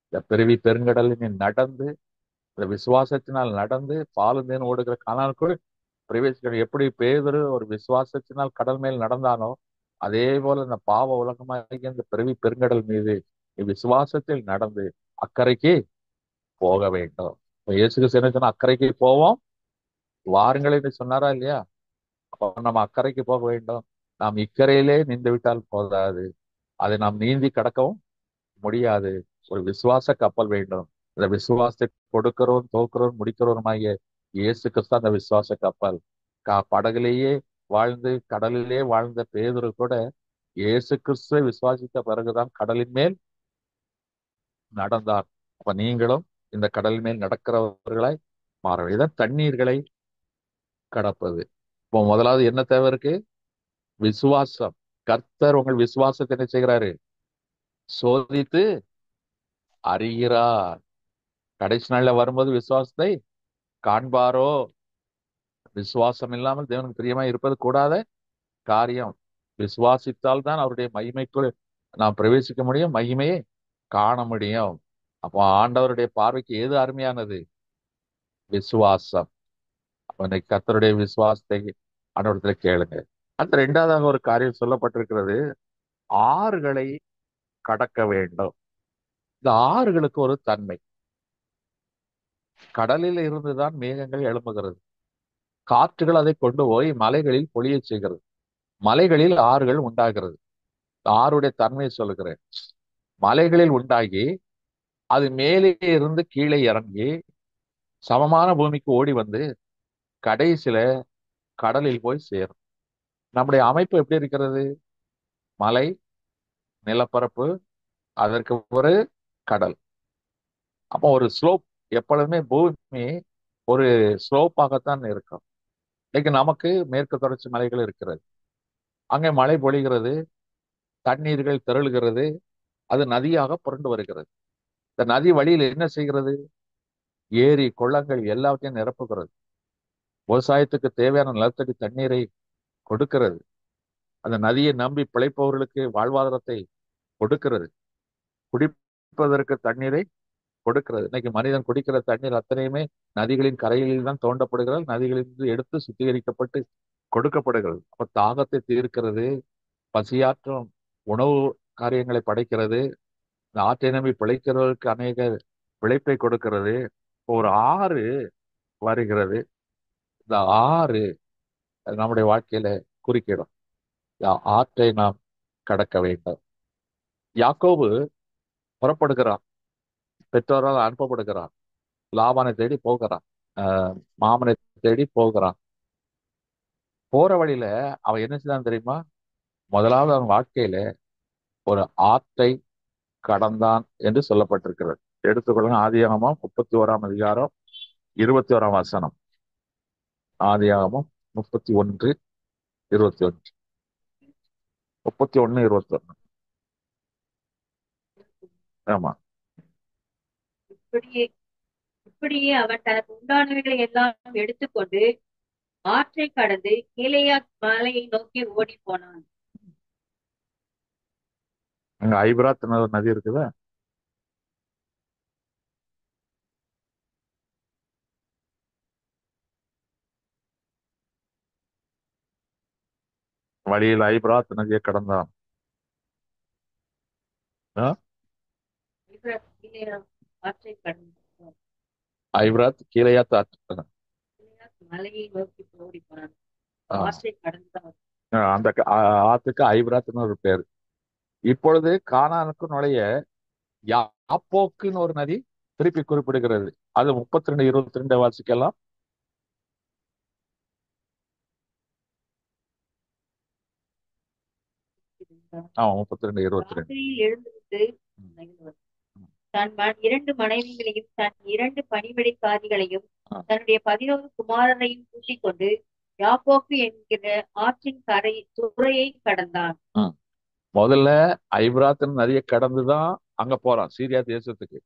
இந்த பிறவி பெருங்கடலில் நீ நடந்து, இந்த விசுவாசத்தினால் நடந்து பாலுந்தேன் ஓடுகிற கானானுக்குள் பிரவேசிக்கணும். எப்படி பேதுரு ஒரு விசுவாசத்தினால் கடல் மேல் நடந்தானோ, அதே போல இந்த பாவ உலகமாகிய இந்த பிறவி பெருங்கடல் மீது விசுவாசத்தில் நடந்து அக்கறைக்கு போக வேண்டும். இயேசு கிறிஸ்து என்ன சொன்னா? அக்கறைக்கு போவோம் வாருங்கள் என்று சொன்னாரா இல்லையா? அப்ப நம்ம அக்கறைக்கு போக வேண்டும். நாம் இக்கரையிலே நின்று விட்டால் போதாது, அதை நாம் நீந்தி கடக்கவும் முடியாது. ஒரு விசுவாச கப்பல் வேண்டும். இந்த விசுவாசத்தை கொடுக்கிறவரும் தோக்கிறவரும் முடிக்கிறவருமாகிய இயேசு கிறிஸ்து அந்த விசுவாச கப்பல். படகுலேயே வாழ்ந்து கடலிலே வாழ்ந்த பேதுரு கூட இயேசு கிறிஸ்துவை விசுவாசித்த பிறகுதான் கடலின் மேல் நடந்தார். அப்ப நீங்களும் இந்த கடல் மேல் நடக்கிறவர்களாய் மாற வேண்டும். இதான் தண்ணீர்களை கடப்பது. இப்போ முதலாவது என்ன தேவை இருக்கு? விசுவாசம். கர்த்தர் உங்கள் விசுவாசத்தை என்ன செய்கிறாரு? சோதித்து அறிகிறார். கடைசி நாள்ல வரும்போது விசுவாசத்தை காண்பாரோ? விசுவாசம் இல்லாமல் தேவனுக்கு பிரியமா இருப்பது கூடாத காரியம். விசுவாசித்தால் தான் அவருடைய மகிமைக்குள் நாம் பிரவேசிக்க முடியும், மகிமையை காண முடியும். அப்போ ஆண்டவருடைய பார்வைக்கு எது அருமையானது? விசுவாசம். அப்ப இன்னைக்கு கர்த்தருடைய விசுவாசத்தை ஆண்டவரத்துல கேளுங்க. அந்த இரண்டாவதாக ஒரு காரியம் சொல்லப்பட்டிருக்கிறது, ஆறுகளை கடக்க வேண்டும். இந்த ஆறுகளுக்கு ஒரு தன்மை. கடலில் இருந்துதான் மேகங்கள் எழும்புகிறது. காற்றுகள் அதை கொண்டு போய் மலைகளில் பொழியச் செய்கிறது. மலைகளில் ஆறுகள் உண்டாகிறது. ஆறுடைய தன்மையை சொல்லுகிறேன். மலைகளில் உண்டாகி அது மேலே இருந்து கீழே இறங்கி சமமான பூமிக்கு ஓடி வந்து கடைசியில கடலில் போய் சேரும். நம்முடைய அமைப்பு எப்படி இருக்கிறது? மலை, நிலப்பரப்பு, அதற்கு ஒரு கடல். அப்போ ஒரு ஸ்லோப். எப்பொழுதுமே பூமி ஒரு ஸ்லோப்பாகத்தான் இருக்கும். இன்னைக்கு நமக்கு மேற்கு தொடர்ச்சி மலைகள் இருக்கிறது. அங்கே மழை பொழிகிறது, தண்ணீர்கள் திரளுகிறது, அது நதியாக புரண்டு வருகிறது. இந்த நதி வழியில் என்ன செய்கிறது? ஏரி, குளங்கள் எல்லாவற்றையும் நிரப்புகிறது. விவசாயத்துக்கு தேவையான நிலத்தடி தண்ணீரை கொடுக்கிறது. அந்த நதியை நம்பி பிழைப்பவர்களுக்கு வாழ்வாதாரத்தை கொடுக்கிறது. குடிப்பதற்கு தண்ணீரை கொடுக்கிறது. இன்னைக்கு மனிதன் குடிக்கிற தண்ணீர் அத்தனையுமே நதிகளின் கரைகளில் தான் தோண்டப்படுகிறது. நதிகளிலிருந்து எடுத்து சுத்திகரிக்கப்பட்டு கொடுக்கப்படுகிறது. அப்ப தாகத்தை தீர்க்கிறது, பசியாற்றும் உணவு காரியங்களை படைக்கிறது, இந்த ஆற்றை நம்பி பிழைக்கிறவர்களுக்கு அநேக பிழைப்பை கொடுக்கிறது. ஒரு ஆறு வருகிறது. இந்த ஆறு நம்முடைய வாழ்க்கையில குறுக்கிடும். ஆற்றை நாம் கடக்க வேண்டும். யாக்கோபு புறப்படுகிறான், பெற்றோரால் அனுப்பப்படுகிறான், லாபானை தேடி போகிறான், மாமனை தேடி போகிறான். போற வழியில அவன் என்ன செய்தான் தெரியுமா? முதலாவது அவன் வாழ்க்கையில ஒரு ஆற்றை கடந்தான் என்று சொல்லப்பட்டிருக்கிறது. எடுத்துக்கொள்ளுங்க, ஆதியாகமம் 31 21 ஆதியாகமம் 31 21 ஆமா.
இப்படியே இப்படியே அவன் தனக்கு உண்டானவைகளை எல்லாம் எடுத்துக்கொண்டு ஆற்றை கடந்து கீலேயாத் மலையை நோக்கி ஓடி போனான்.
அங்க ஐபிராத் ஒரு நதி இருக்குதா? வழியில் ஐபிராத் நதியை கடந்தான். ஆ?
கீலேயாத் ஆற்றை கடந்து
ஐபிராத் கீலேயாத்
கீலேயாத் மலையை நோக்கி ஓடி போனான்.
ஆ.
ஆற்றை கடந்தான்.
அந்த ஆத்துக்கு ஐபிராத்னு ஒரு பேர். இப்பொழுது கானானுக்கு நுழைய யாப்போக்குன்னு ஒரு நதி திருப்பி குறிப்பிடுகிறது. அது 32 22 வாசிக்கலாம். ஆமா, 32 22.
ராத்திரியில் எழுந்திருந்து தன் 2 மனைவிகளையும் தன் 2 பணிவிடைக்காரிகளையும் தன்னுடைய 11 குமாரரையும் கூட்டிக் கொண்டு யாப்போக்கு என்கிற ஆற்றின் கரை துறையை கடந்தான்.
முதல்ல ஐபிராத் நதியை கடந்துதான் அங்க போறான், சீரியா தேசத்துக்கு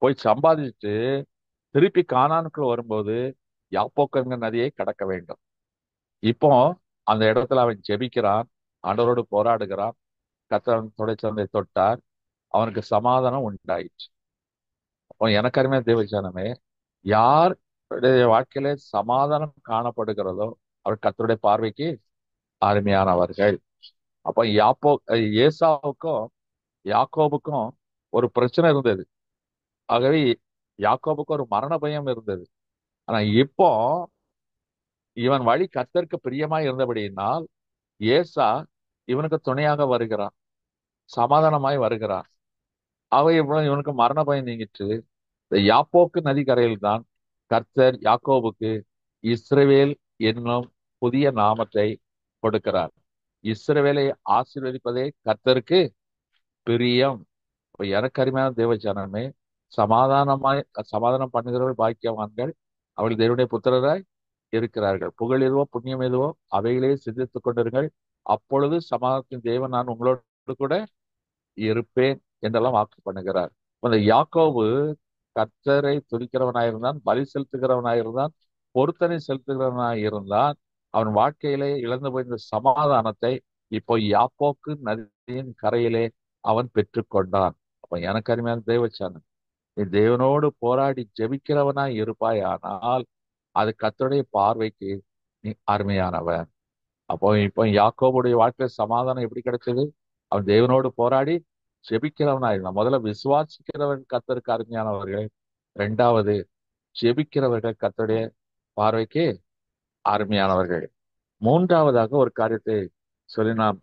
போய் சம்பாதிச்சுட்டு திருப்பி கானானுக்குள்ள வரும்போது யாப்போக்குங்கிற நதியை கடக்க வேண்டும். இப்போ அந்த இடத்துல அவன் ஜெபிக்கிறான், ஆண்டவரோடு போராடுகிறான். கர்த்தர் தொடைச்சந்தை தொட்டார், அவனுக்கு சமாதானம் உண்டாயிற்று. அப்போ எனக்கு அருமையான தேவஜானமே, யார் வாழ்க்கையில சமாதானம் காணப்படுகிறதோ அவர் கர்த்தருடைய பார்வைக்கு அருமையானவர்கள். அப்ப ஏசாவுக்கும் யாக்கோபுக்கும் ஒரு பிரச்சனை இருந்தது. ஆகவே யாக்கோபுக்கு ஒரு மரண பயம் இருந்தது. ஆனா இப்போ இவன் வழி கர்த்தருக்கு பிரியமாய் இருந்தபடியினால் ஏசா இவனுக்கு துணையாக வருகிறான், சமாதானமாய் வருகிறான். இவனுக்கு மரண பயம் நீங்கிட்டு இந்த யாப்போக்கு நதிக்கரையில் தான் கர்த்தர் யாக்கோபுக்கு இஸ்ரவேல் என்னும் புதிய நாமத்தை கொடுக்கிறார். இஸ்ரவேலை ஆசீர்வதிப்பதே கர்த்தருக்கு பிரியம். இப்ப எனக்கு அருமையான தேவஜனமே, சமாதானமாய் சமாதானம் பண்ணுகிறவர்கள் பாக்கியவான்கள், அவர்கள் தேவனுடைய புத்திரராய் இருக்கிறார்கள். புகழ் எதுவோ புண்ணியம் எதுவோ அவைகளே சிந்தித்துக் கொண்டிருங்கள். அப்பொழுது சமாதானத்தின் தேவன் நான் உங்களோடு கூட இருப்பேன் என்றெல்லாம் வாக்கு பண்ணுகிறார். அந்த யாக்கோபு கர்த்தரை துதிக்கிறவனாயிருந்தான், பலி செலுத்துகிறவனாயிருந்தான், பொருத்தனை செலுத்துகிறவனாயிருந்தான். அவன் வாழ்க்கையிலே இழந்து போயிருந்த சமாதானத்தை இப்போ யாப்போக்கு நதியின் கரையிலே அவன் பெற்றுக்கொண்டான். அப்ப எனக்கு அருமையான தேவச்சானன், நீ தேவனோடு போராடி ஜெபிக்கிறவனாய் இருப்பாய், ஆனால் அது கர்த்தருடைய பார்வைக்கு நீ அருமையானவன். அப்போ இப்போ யாக்கோபுடைய வாழ்க்கையில சமாதானம் எப்படி கிடைச்சது? அவன் தேவனோடு போராடி ஜெபிக்கிறவனா இருந்தான். முதல்ல விசுவாசிக்கிறவர்கள் கர்த்தருக்கு அருமையானவர்கள், இரண்டாவது ஜெபிக்கிறவர்கள் கர்த்தருடைய பார்வைக்கு அருமையானவர்கள். மூன்றாவதாக ஒரு காரியத்தை சொல்லி நாம்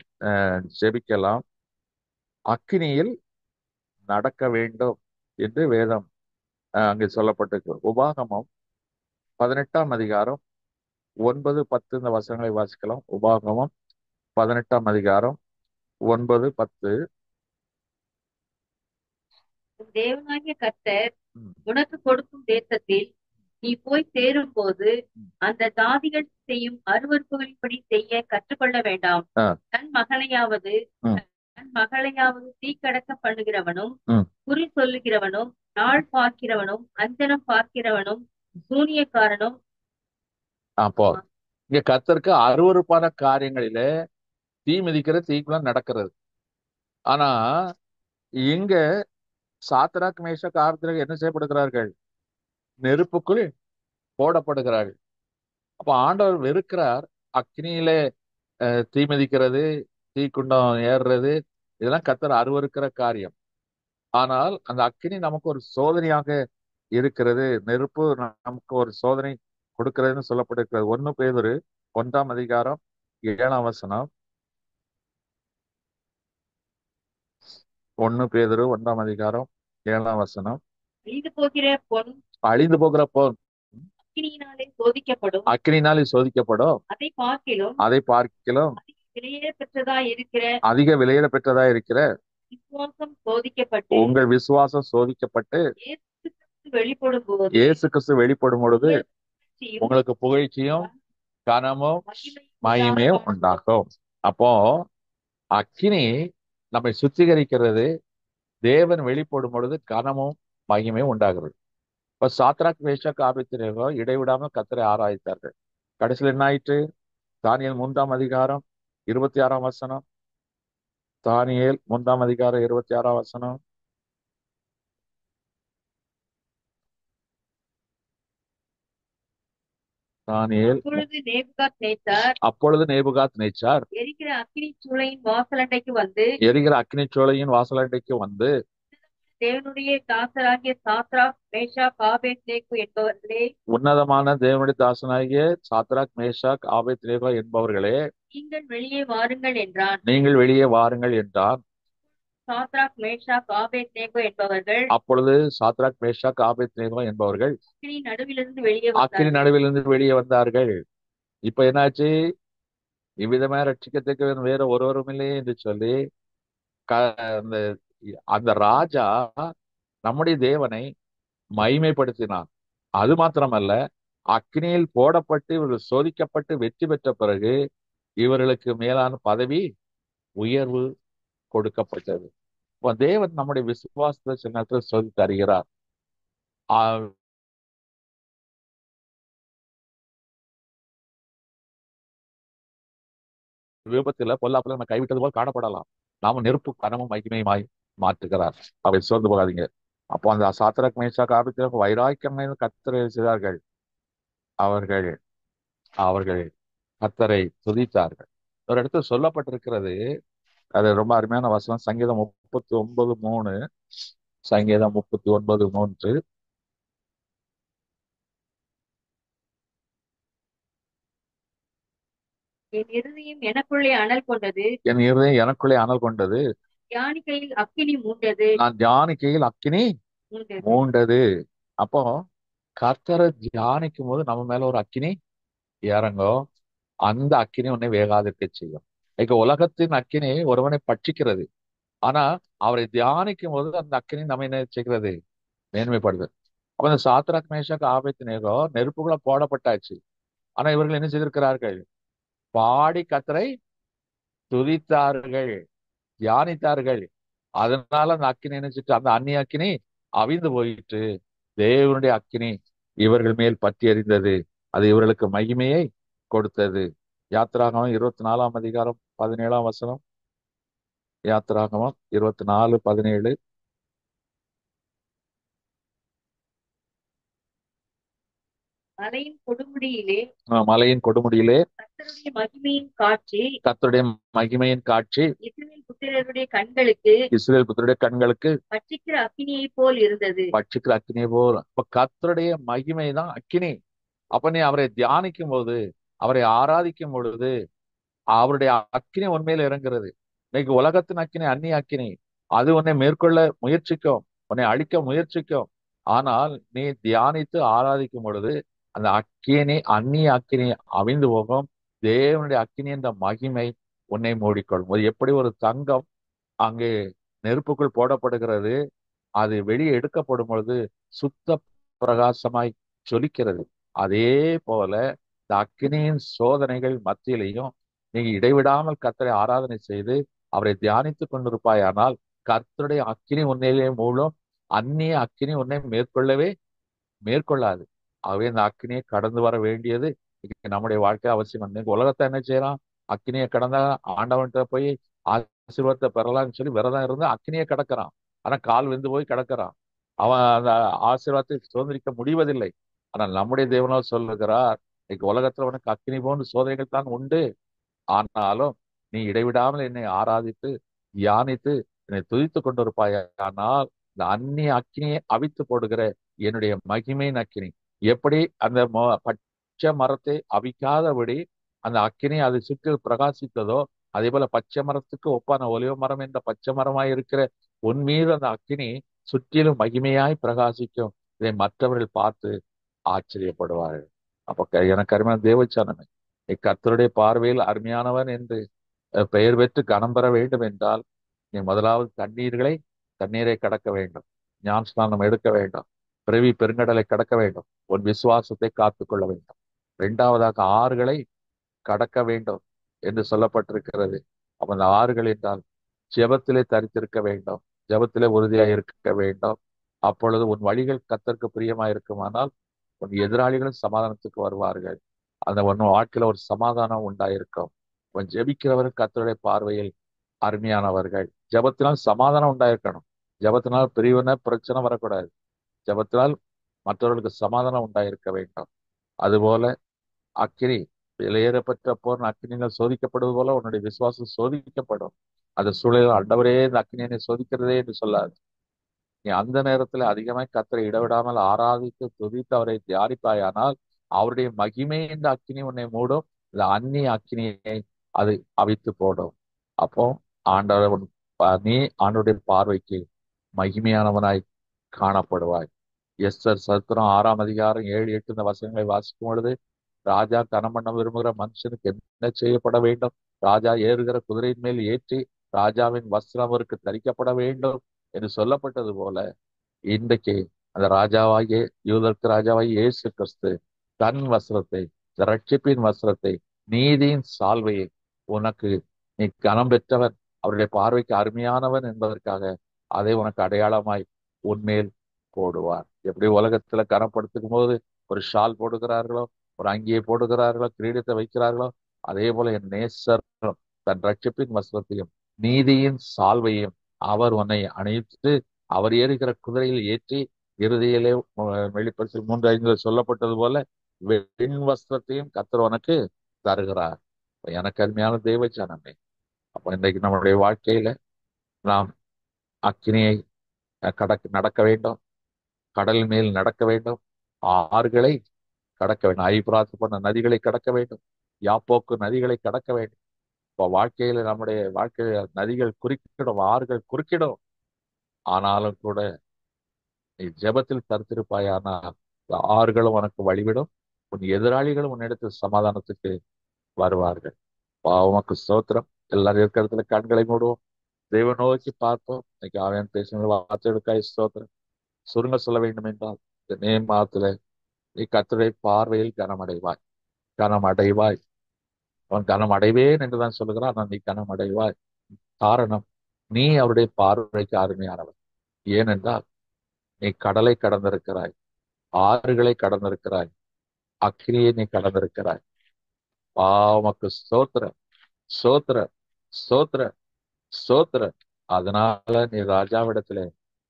ஜெபிக்கலாம். அக்கினியில் நடக்க வேண்டும் என்று வேதம் அங்கே சொல்லப்பட்டிருக்கு. உபாகமம் 18ஆம் அதிகாரம் 9-10 இந்த வசனங்களை வாசிக்கலாம். உபாகமம் 18ஆம் அதிகாரம் 9-10.
உன் தேவனாகிய கர்த்தர் உனக்கு கொடுக்கும் தேசத்தில் நீ போய் சேரும் போது அந்த ஜாதிகள் செய்யும் அருவருப்புகளின்படி செய்ய கற்றுக்கொள்ள வேண்டாம். தன் மகளையாவது தீக்கடக்க பண்ணுகிறவனும், குறி சொல்லுகிறவனும், நாள் பார்க்கிறவனும், அஞ்சனம் பார்க்கிறவனும், சூனியக்காரனும்.
அப்போ இங்க கர்த்தருக்கு அருவருப்பான காரியங்களில தீ மிதிக்கிற தீக்குள்ள நடக்கிறது. ஆனா இங்க சாத்ராக் மேஷாக் ஆபேத்நேகோ என்ன செய்யப்படுகிறார்கள்? நெருப்புக்குள் போடப்படுகிறார்கள். அப்ப ஆண்டவர் வெறுக்கிறார். அக்னியிலே தீ மிதிக்கிறது, தீக்குண்டம் ஏறுறது, இதெல்லாம் கர்த்தர் அருவருக்கிற காரியம். ஆனால் அந்த அக்னி நமக்கு ஒரு சோதனையாக இருக்கிறது. நெருப்பு நமக்கு ஒரு சோதனை கொடுக்கிறதுன்னு சொல்லப்பட்டிருக்கிறது. 1 பேதுரு 1ஆம் அதிகாரம் 7ஆம் வசனம். 1 பேதுரு 1ஆம் அதிகாரம் 7ஆம் வசனம். அழிந்து போகிற பொன் அக்கினியினாலே சோதிக்கப்படும். அதை பார்க்கிலும் அதிக விலையிட பெற்றதா இருக்கிற உங்கள் விசுவாசம் சோதிக்கப்பட்டு இயேசு கிறிஸ்து வெளிப்படும் பொழுது உங்களுக்கு புகழ்ச்சியும் கனமும் மகிமையும் உண்டாகும். அப்போ அக்கினி நம்மை சுத்திகரிக்கிறது. தேவன் வெளிப்படும் பொழுது கனமும் மகிமையும் உண்டாகிறது. இப்ப சாத்ராக் மேஷாக் ஆபேத்நேகோ இடைவிடாமல் கர்த்தரை ஆராய்த்தார்கள். கடைசியில் என்ன ஆயிற்று? தானியேல் 3ஆம் அதிகாரம் 26ஆம் வசனம். தானியேல் 3ஆம் அதிகாரம் 26ஆம் வசனம். தானியேல் அப்பொழுது நேபுகாத்நேச்சார் எரிகிற அக்கினி சூளையின் வாசலண்டைக்கு வந்து
தேவனுடைய தாசராகிய சாத்ராக் மேஷாக் ஆபேத்நேகோ என்பவர்களே,
உன்னதமான தேவனுடைய தாசனாகிய சாத்ராக் மேஷாக் ஆபேத்நேகோ என்பவர்களே,
நீங்கள் வெளியே வாருங்கள் என்றான். சாத்ராக் மேஷாக் ஆபேத்நேகோ என்பவர்கள்
அப்பொழுது சாத்ராக் மேஷாக் ஆபேத்நேகோ என்பவர்கள்
அக்கினி
நடுவிலிருந்து வெளியே வந்தார்கள். இப்ப என்னாச்சு? இவ்விதமா ரட்சிக்கத்தக்க வேற ஒருவரும் இல்லையே என்று சொல்லி அந்த ராஜா நம்முடைய தேவனை மகிமைப்படுத்தினான். அது மாத்திரமல்ல, அக்னியில் போடப்பட்டு இவர்கள் சோதிக்கப்பட்டு வெற்றி பெற்ற பிறகு இவர்களுக்கு மேலான பதவி உயர்வு கொடுக்கப்பட்டது. தேவன் நம்முடைய விசுவாசத்தை சில நேரத்தில் சோதித்து அறிகிறார். விபத்துல பொல்லாப்புல நம்ம கைவிட்டது போல் காணப்படலாம். நாம நெருப்பு கனமும் மகிமையுமாய் மாற்றுகிறார். அவை சோர்ந்து போகாதீங்க. அப்போ அந்த சாத்ராக் மேஷாக் ஆபேத்நேகோ வைராக்கியம் கர்த்தரை செய்தார்கள். அவர்கள் அவர்கள் கர்த்தரை துதித்தார்கள். ஒரு இடத்துல சொல்லப்பட்டிருக்கிறது, அது ரொம்ப அருமையான வசனம். சங்கீதம் 39:3. சங்கீதம் 39:3.
என் இருதயம் எனக்குள்ளே
அனல் கொண்டது.
தியானிக்கையில் அக்கினி மூண்டது.
நான் தியானிக்கையில் அக்கினி மூண்டது. அப்போ கர்த்தரை தியானிக்கும் போது நம்ம மேல ஒரு அக்கினி இறங்கும். அந்த அக்கினி உன்னை வேகாதிருக்க செய்யும். இன்னைக்கு உலகத்தின் அக்கினி ஒருவனை பட்சிக்கிறது. ஆனா அவரை தியானிக்கும் போது அந்த அக்கினி நம்ம என்ன செய்கிறது? மேன்மைப்படுது. அப்ப இந்த சாத்ராக் மேஷாக் ஆபேத்நேகோ நெருப்புக்குள்ள போடப்பட்டாச்சு. ஆனா இவர்கள் என்ன செய்திருக்கிறார்கள்? பாடி கர்த்தரை துதித்தார்கள், தியானித்தார்கள். அதனால அந்த அக்கினி நினைச்சிட்டு அந்த அந்நிய அக்கினி அவிந்து போயிட்டு தேவனுடைய அக்கினி இவர்கள் மேல் பற்றி எறிந்தது. அது இவர்களுக்கு மகிமையை கொடுத்தது. யாத்திராகமம் 24 அதிகாரம் 17 வசனம். யாத்திராகமம் 24:17.
மலையின் கொடுமுடியிலே
மலையின் கொடுமுடியிலே
கர்த்தருடைய மகிமையின் காட்சி
கர்த்தருடைய மகிமையின் காட்சி
இஸ்ரவேல் புத்திரருடைய கண்களுக்கு
இஸ்ரவேல் புத்திரருடைய கண்களுக்கு
பட்சிக்கிற அக்கினியைப் போல் இருந்தது.
பட்சிக்கிற அக்கினியை போல். அப்ப கர்த்தருடைய மகிமை தான் அக்கினி. அப்ப நீ அவரை தியானிக்கும் போது, அவரை ஆராதிக்கும் பொழுது அவருடைய அக்கினி உண்மையில இறங்குறது. இன்னைக்கு உலகத்தின் அக்கினி அந்நிய அக்கினி. அது உன்னை மேற்கொள்ள முயற்சிக்கும், உன்னை அழிக்க முயற்சிக்கும். ஆனால் நீ தியானித்து ஆராதிக்கும் பொழுது அந்த அக்கினி அந்நிய அக்கினி அவிந்து போகும். தேவனுடைய அக்கினி என்ற மகிமை உன்னை மூடிக்கொள்ளும். அது எப்படி ஒரு தங்கம் அங்கே நெருப்புக்குள் போடப்படுகிறது, அது வெளியே எடுக்கப்படும் பொழுது சுத்த பிரகாசமாய் ஜொலிக்கிறது. அதே போல இந்த அக்கினியின் சோதனைகள் மத்தியிலையும் நீங்க இடைவிடாமல் கர்த்தரை ஆராதனை செய்து அவரை தியானித்துக் கொண்டிருப்பாயானால் கர்த்தருடைய அக்கினி உன்னிலே மூலம் அந்நிய அக்கினி உன்னை மேற்கொள்ளாது. ஆகவே இந்த அக்கினியை கடந்து வர வேண்டியது இன்னைக்கு நம்முடைய வாழ்க்கை அவசியம். இன்னைக்கு உலகத்தை என்ன செய்யறான்? அக்கினியை கடந்தா ஆண்டவன்கிட்ட போய் ஆசீர்வாதத்தை பெறலாம்னு சொல்லி விரதம் இருந்து அக்கினியை கடக்கிறான். ஆனா கால் வெந்து போய் கிடக்கிறான். அவன் அந்த ஆசீர்வாதத்தை சுதந்திரிக்க முடிவதில்லை. ஆனால் நம்முடைய தேவனால் சொல்லுகிறார், இன்னைக்கு உலகத்துல உனக்கு அக்கினி போன்ற சோதனைகள் தான் உண்டு. ஆனாலும் நீ இடைவிடாமல் என்னை ஆராதித்து தியானித்து என்னை துதித்துக் கொண்டிருப்பாய். ஆனால் இந்த அந்நிய அக்கினியை அவித்து போடுகிற என்னுடைய மகிமையின் அக்கினி எப்படி அந்த பச்சை மரத்தை அவிக்காதபடி அந்த அக்கினி அதை சுற்றி பிரகாசித்ததோ, அதே போல பச்சை மரத்துக்கு ஒப்பான ஒலிவ மரம் என்ற பச்சை மரமாய் இருக்கிற உன் மீது அந்த அக்கினி சுற்றிலும் மகிமையாய் பிரகாசிக்கும். இதை மற்றவர்கள் பார்த்து ஆச்சரியப்படுவார்கள். அப்ப எனக்கு அருமையான தேவச்சனமே, கர்த்தருடைய பார்வையில் அருமையானவன் என்று பெயர் பெற்று கனம் பெற வேண்டும் என்றால் நீ முதலாவது தண்ணீரை கடக்க வேண்டும். ஞானஸ்நானம் எடுக்க வேண்டும். பிறவி பெருங்கடலை கடக்க வேண்டும். உன் விசுவாசத்தை காத்துக் கொள்ள வேண்டும். இரண்டாவதாக ஆறுகளை கடக்க வேண்டும் என்று சொல்லப்பட்டிருக்கிறது. அப்ப அந்த ஆறுகள் என்றால் ஜெபத்திலே தரித்திருக்க வேண்டும். ஜெபத்திலே உறுதியாக இருக்க வேண்டும். அப்பொழுது உன் வழிகள் கர்த்தருக்கு பிரியமா இருக்குமானால் உன் எதிராளிகளும் சமாதானத்துக்கு வருவார்கள். அந்த உன் வாழ்க்கையில ஒரு சமாதானம் உண்டாயிருக்கும். உன் ஜெபிக்கிறவர்கள் கர்த்தருடைய பார்வையில் அருமையானவர்கள். ஜெபத்தினால் சமாதானம் உண்டாயிருக்கணும். ஜெபத்தினால் பிரிவினை பிரச்சனை வரக்கூடாது. ஜெபத்தினால் மற்றவர்களுக்கு சமாதானம் உண்டாயிருக்க வேண்டும். அதுபோல அக்கினி வெளியேறப்பட்ட போர் அக்கினிகள் சோதிக்கப்படுவது போல உன்னுடைய விசுவாசம் சோதிக்கப்படும். அந்த சூழலில் ஆண்டவரே இந்த அக்கினியை சோதிக்கிறதே என்று சொல்லாது. நீ அந்த நேரத்துல அதிகமாய் கர்த்தரை இடவிடாமல் ஆராதித்து துதித்து அவரை தியானிப்பாயானால் அவருடைய மகிமை இந்த அக்கினி உன்னை மூடும். இந்த அந்நிய அக்கினியை அது அவித்து போடும். அப்போ ஆண்டவர் நீ ஆண்டவருடைய பார்வைக்கு மகிமையானவனாய் காணப்படுவாய். எஸ்தர் சரித்திரம் 6 அதிகாரம் 7, 8 இந்த வசனங்களை வாசிக்கும் பொழுது ராஜா கனம் பண்ண விரும்புகிற மனுஷனுக்கு என்ன செய்யப்பட வேண்டும்? ராஜா ஏறுகிற குதிரையின் மேல் ஏற்றி ராஜாவின் வஸ்திரம் அவருக்கு தரிக்கப்பட வேண்டும் என்று சொல்லப்பட்டது போல இன்றைக்கு அந்த ராஜாவாகிய யூதருக்கு ராஜாவாகிய இயேசு கிறிஸ்து தன் வஸ்திரத்தை, ரட்சிப்பின் வஸ்திரத்தை, நீதியின் சால்வையை உனக்கு நீ கனம் பெற்றவன், அவருடைய பார்வைக்கு அருமையானவன் என்பதற்காக அதை உனக்கு அடையாளமாய் உன்மேல் போடுவார். எப்படி உலகத்துல கனப்படுத்தும் போது ஒரு ஷால் போடுகிறார்களோ, ஒரு அங்கியை போடுகிறார்களோ, கிரீடத்தை வைக்கிறார்களோ, அதே போல என் நேசர் தன் ரட்சிப்பின் வஸ்திரத்தையும் நீதியின் சால்வையும் அவர் உன்னை அணைத்து அவர் ஏறுகிற குதிரையில் ஏற்றி இறுதியிலே வெளிப்பரிசில் 3:5 சொல்லப்பட்டது போல வெண் வஸ்திரத்தையும் கர்த்தர் உனக்கு தருகிறார். எனக்கு அருமையான தெய்வ ஜனமே, அப்ப இன்றைக்கு நம்முடைய வாழ்க்கையில நாம் அக்கினியை நடக்க வேண்டும். கடல் மேல் நடக்க வேண்டும். ஆறுகளை கடக்க வேண்டும். ஐபிராத்து போன்ற நதிகளை கடக்க வேண்டும். யாப்போக்கு நதிகளை கடக்க வேண்டும். இப்ப வாழ்க்கையில நம்முடைய வாழ்க்கையில நதிகள் குறுக்கிடும், ஆறுகள் குறுக்கிடும். ஆனாலும் கூட நீ ஜெபத்தில் தரித்திருப்பாயானா ஆறுகளும் உனக்கு வழிவிடும், உன் எதிராளிகளும் உன்னிடத்தில் சமாதானத்துக்கு வருவார்கள். உமக்கு ஸ்தோத்திரம். எல்லாரும் இருக்கிற இடத்துல கண்களை மூடுவோம், தெய்வ நோக்கி பார்ப்போம். இன்னைக்கு அவன் பேசுகிற வார்த்தைகளுக்காய் ஸ்தோத்திரம். சுருங்க சொல்ல வேண்டும் என்றால் இந்த மே மாதத்துல நீ கர்த்தருடைய பார்வையில் கனமடைவாய், கனமடைவாய். அவன் கனம் அடைவேன் என்றுதான் சொல்லுகிறான், ஆனால் நீ கனம் அடைவாய். காரணம், நீ அவருடைய பார்வைக்கு அருமையானவன். ஏனென்றால் நீ கடலை கடந்திருக்கிறாய், ஆறுகளை கடந்திருக்கிறாய், அக்கினியை நீ கடந்திருக்கிறாய். உமக்கு ஸ்தோத்திர, ஸ்தோத்திர, ஸ்தோத்திர, ஸ்தோத்திர. அதனால நீ ராஜாவிடத்திலே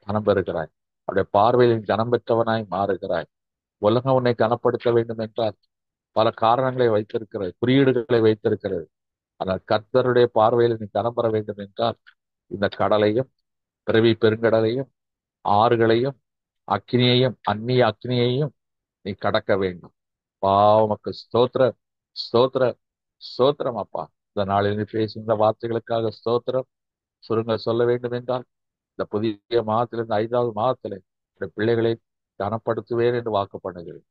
கனம் பெறுகிறாய், அவருடைய பார்வையில் கனம் பெற்றவனாய் மாறுகிறாய். உலகம் உன்னை கனப்படுத்த வேண்டும் என்றால் பல காரணங்களை வைத்திருக்கிறது, குறியீடுகளை வைத்திருக்கிறது. ஆனால் கர்த்தருடைய பார்வையில் நீ கனம் பெற வேண்டும் என்றால் இந்த கடலையும் பிறவி பெருங்கடலையும் ஆறுகளையும் அக்கினியையும் அந்நிய அக்கினியையும் நீ கடக்க வேண்டும். உமக்கு ஸ்தோத்திர, ஸ்தோத்திர, ஸ்தோத்திரம் அப்பா. இந்த நாளில் நீ பேசுகின்ற வார்த்தைகளுக்காக ஸ்தோத்திரம். சுருங்க சொல்ல வேண்டும் என்றால் இந்த புதிய மாதத்திலிருந்து 5வது மாதத்திலே இந்த பிள்ளைகளை கனப்படுத்துவேன் என்று வாக்கு பண்ணுகிறேன்.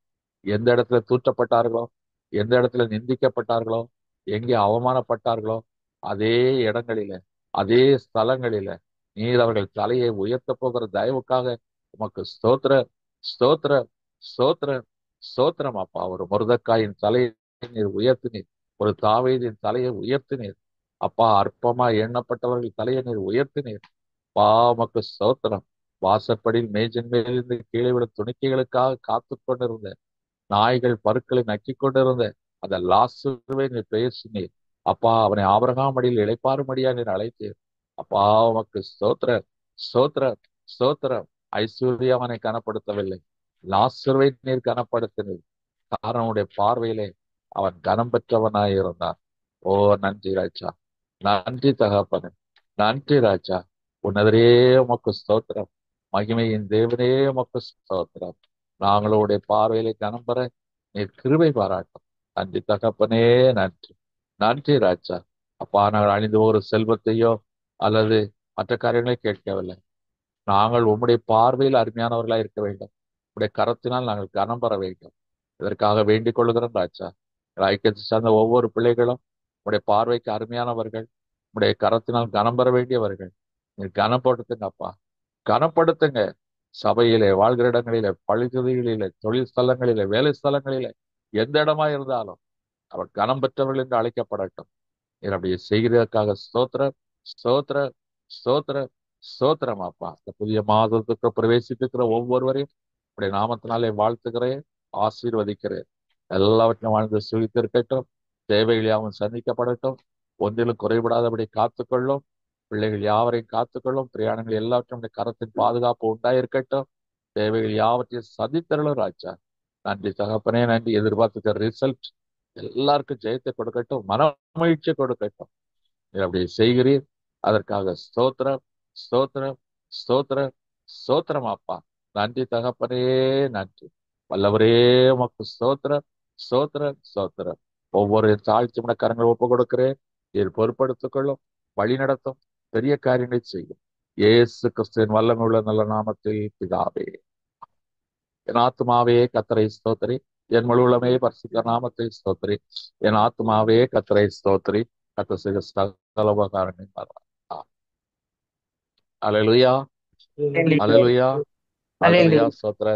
எந்த இடத்துல தூற்றப்பட்டார்களோ, எந்த இடத்துல நிந்திக்கப்பட்டார்களோ, எங்கே அவமானப்பட்டார்களோ, அதே இடங்களில, அதே ஸ்தலங்களில நீர் அவர்கள் தலையை உயர்த்த போகிற தயவுக்காக உமக்கு ஸ்தோத்திர, ஸ்தோத்திர, ஸ்தோத்திர, ஸ்தோத்திரம் அப்பா. ஒரு முருதக்காயின் தலையை நீர் உயர்த்தினீர், ஒரு தாவீதின் தலையை உயர்த்தினீர் அப்பா. அற்பமா எண்ணப்பட்டவர்கள் தலையை நீர் உயர்த்தினீர். உமக்கு ஸ்தோத்திரம். வாசப்படியில் மேஜின் மேலிருந்து கீழே விட துணிக்கைகளுக்காக காத்து கொண்டிருந்த நாய்கள் பருக்களை நக்கி கொண்டிருந்த அந்த லாசுருவை நீர் பேசினீர் அப்பா. அவனை ஆபிரகாம் அடியில் இளைப்பாறும்படியா நீர் அழைத்தீர் அப்பா. உமக்கு ஸ்தோத்திர, ஸ்தோத்திர, ஸ்தோத்திரம். ஐஸ்வர்யா அவனை கனப்படுத்தவில்லை, லாசுருவை நீர் கனப்படுத்தினீர். காரணனுடைய பார்வையிலே அவன் கனம் பெற்றவனாய் இருந்தான். ஓ நன்றி ராஜா, நன்றி தகப்பனே, நன்றி ராஜா. உன்னதரே உமக்கு ஸ்தோத்திரம். மகிமையின் தேவனே உமக்கு ஸ்தோத்திரம். நாங்களுடைய பார்வையிலே கனம் பெற நீர் கிருபை பாராட்டும். நன்றி தகப்பனே, நன்றி, நன்றி ராஜா. அப்பா, நாங்கள் அணிந்து ஒரு செல்வத்தையோ அல்லது மற்ற காரியங்களை கேட்கவில்லை. நாங்கள் உம்முடைய பார்வையில் அருமையானவர்களாய் இருக்க வேண்டும். உடைய கரத்தினால் நாங்கள் கனம் பெற வேண்டும். இதற்காக வேண்டிக் கொள்கிறோம் ராஜா. ஐக்கியத்தை சார்ந்த ஒவ்வொரு பிள்ளைகளும் உடைய பார்வைக்கு அருமையானவர்கள், உடைய கரத்தினால் கனம் பெற வேண்டியவர்கள். நீர் கனப்படுத்துங்க அப்பா, கனப்படுத்துங்க. சபையிலே, வாழ்கிற இடங்களிலே, பள்ளிகளிலே, தொழில் ஸ்தலங்களிலே, வேலை ஸ்தலங்களிலே, எந்த இடமா இருந்தாலும் அவர் கனம் பெற்றவர்கள் என்று அழைக்கப்படட்டும். நீர் அப்படியே செய்கிறதற்காக ஸ்தோத்திர, ஸ்தோத்திர, ஸ்தோத்திர, ஸ்தோத்திரம் அப்பா. இந்த புதிய மாதத்துக்கு பிரவேசித்திருக்கிற ஒவ்வொருவரையும் உடைய நாமத்தினாலே வாழ்த்துகிறேன், ஆசீர்வதிக்கிறேன். எல்லாவற்றையும் வாழ்ந்து சுகித்திருக்கட்டும். தேவைகள் யாவும் சந்திக்கப்படட்டும். ஒன்றிலும் குறைபடாதபடி காத்துக்கொள்ளும். பிள்ளைகள் யாவரையும் காத்துக்கொள்ளும். பிரயாணங்கள் எல்லாவற்றும் கரத்தின் பாதுகாப்பு உண்டாயிருக்கட்டும். தேவைகள் யாவற்றையும் சந்தித்தரலும் ராஜா. நன்றி தகப்பனே, நன்றி. எதிர்பார்த்துக்கிற ரிசல்ட் எல்லாருக்கும் ஜெயத்தை கொடுக்கட்டும், மன மகிழ்ச்சியை கொடுக்கட்டும். அப்படி செய்கிறீர், அதற்காக ஸ்தோத்திரம், ஸ்தோத்திரம், ஸ்தோத்திரம், ஸ்தோத்திரம் அப்பா. நன்றி தகப்பனே, நன்றி. வல்லவரே உமக்கு ஸ்தோத்திரம், ஸ்தோத்திரம், ஸ்தோத்திரம். ஒவ்வொரு தாழ்ச்சி கரங்களை ஒப்பு கொடுக்கிறேன். நீர் பொறுப்படுத்திக் கொள்ளும், வழி நடத்தும், பெரிய காரியங்களை செய்யும். இயேசு கிறிஸ்துவின் வல்லமை உள்ள நல்ல நாமத்தில் பிதாவே. என் ஆத்துமாவே கர்த்தரை ஸ்தோத்திரி, என் முழு உள்ளமே பரிசுத்த நாமத்தை ஸ்தோத்திரி. என் ஆத்துமாவே கர்த்தரை ஸ்தோத்திரி, கர்த்தர் செய்த சகல உபகாரங்களை மறவாதே. அல்லேலூயா, அல்லேலூயா, அல்லேலூயா, ஸ்தோத்திரம்.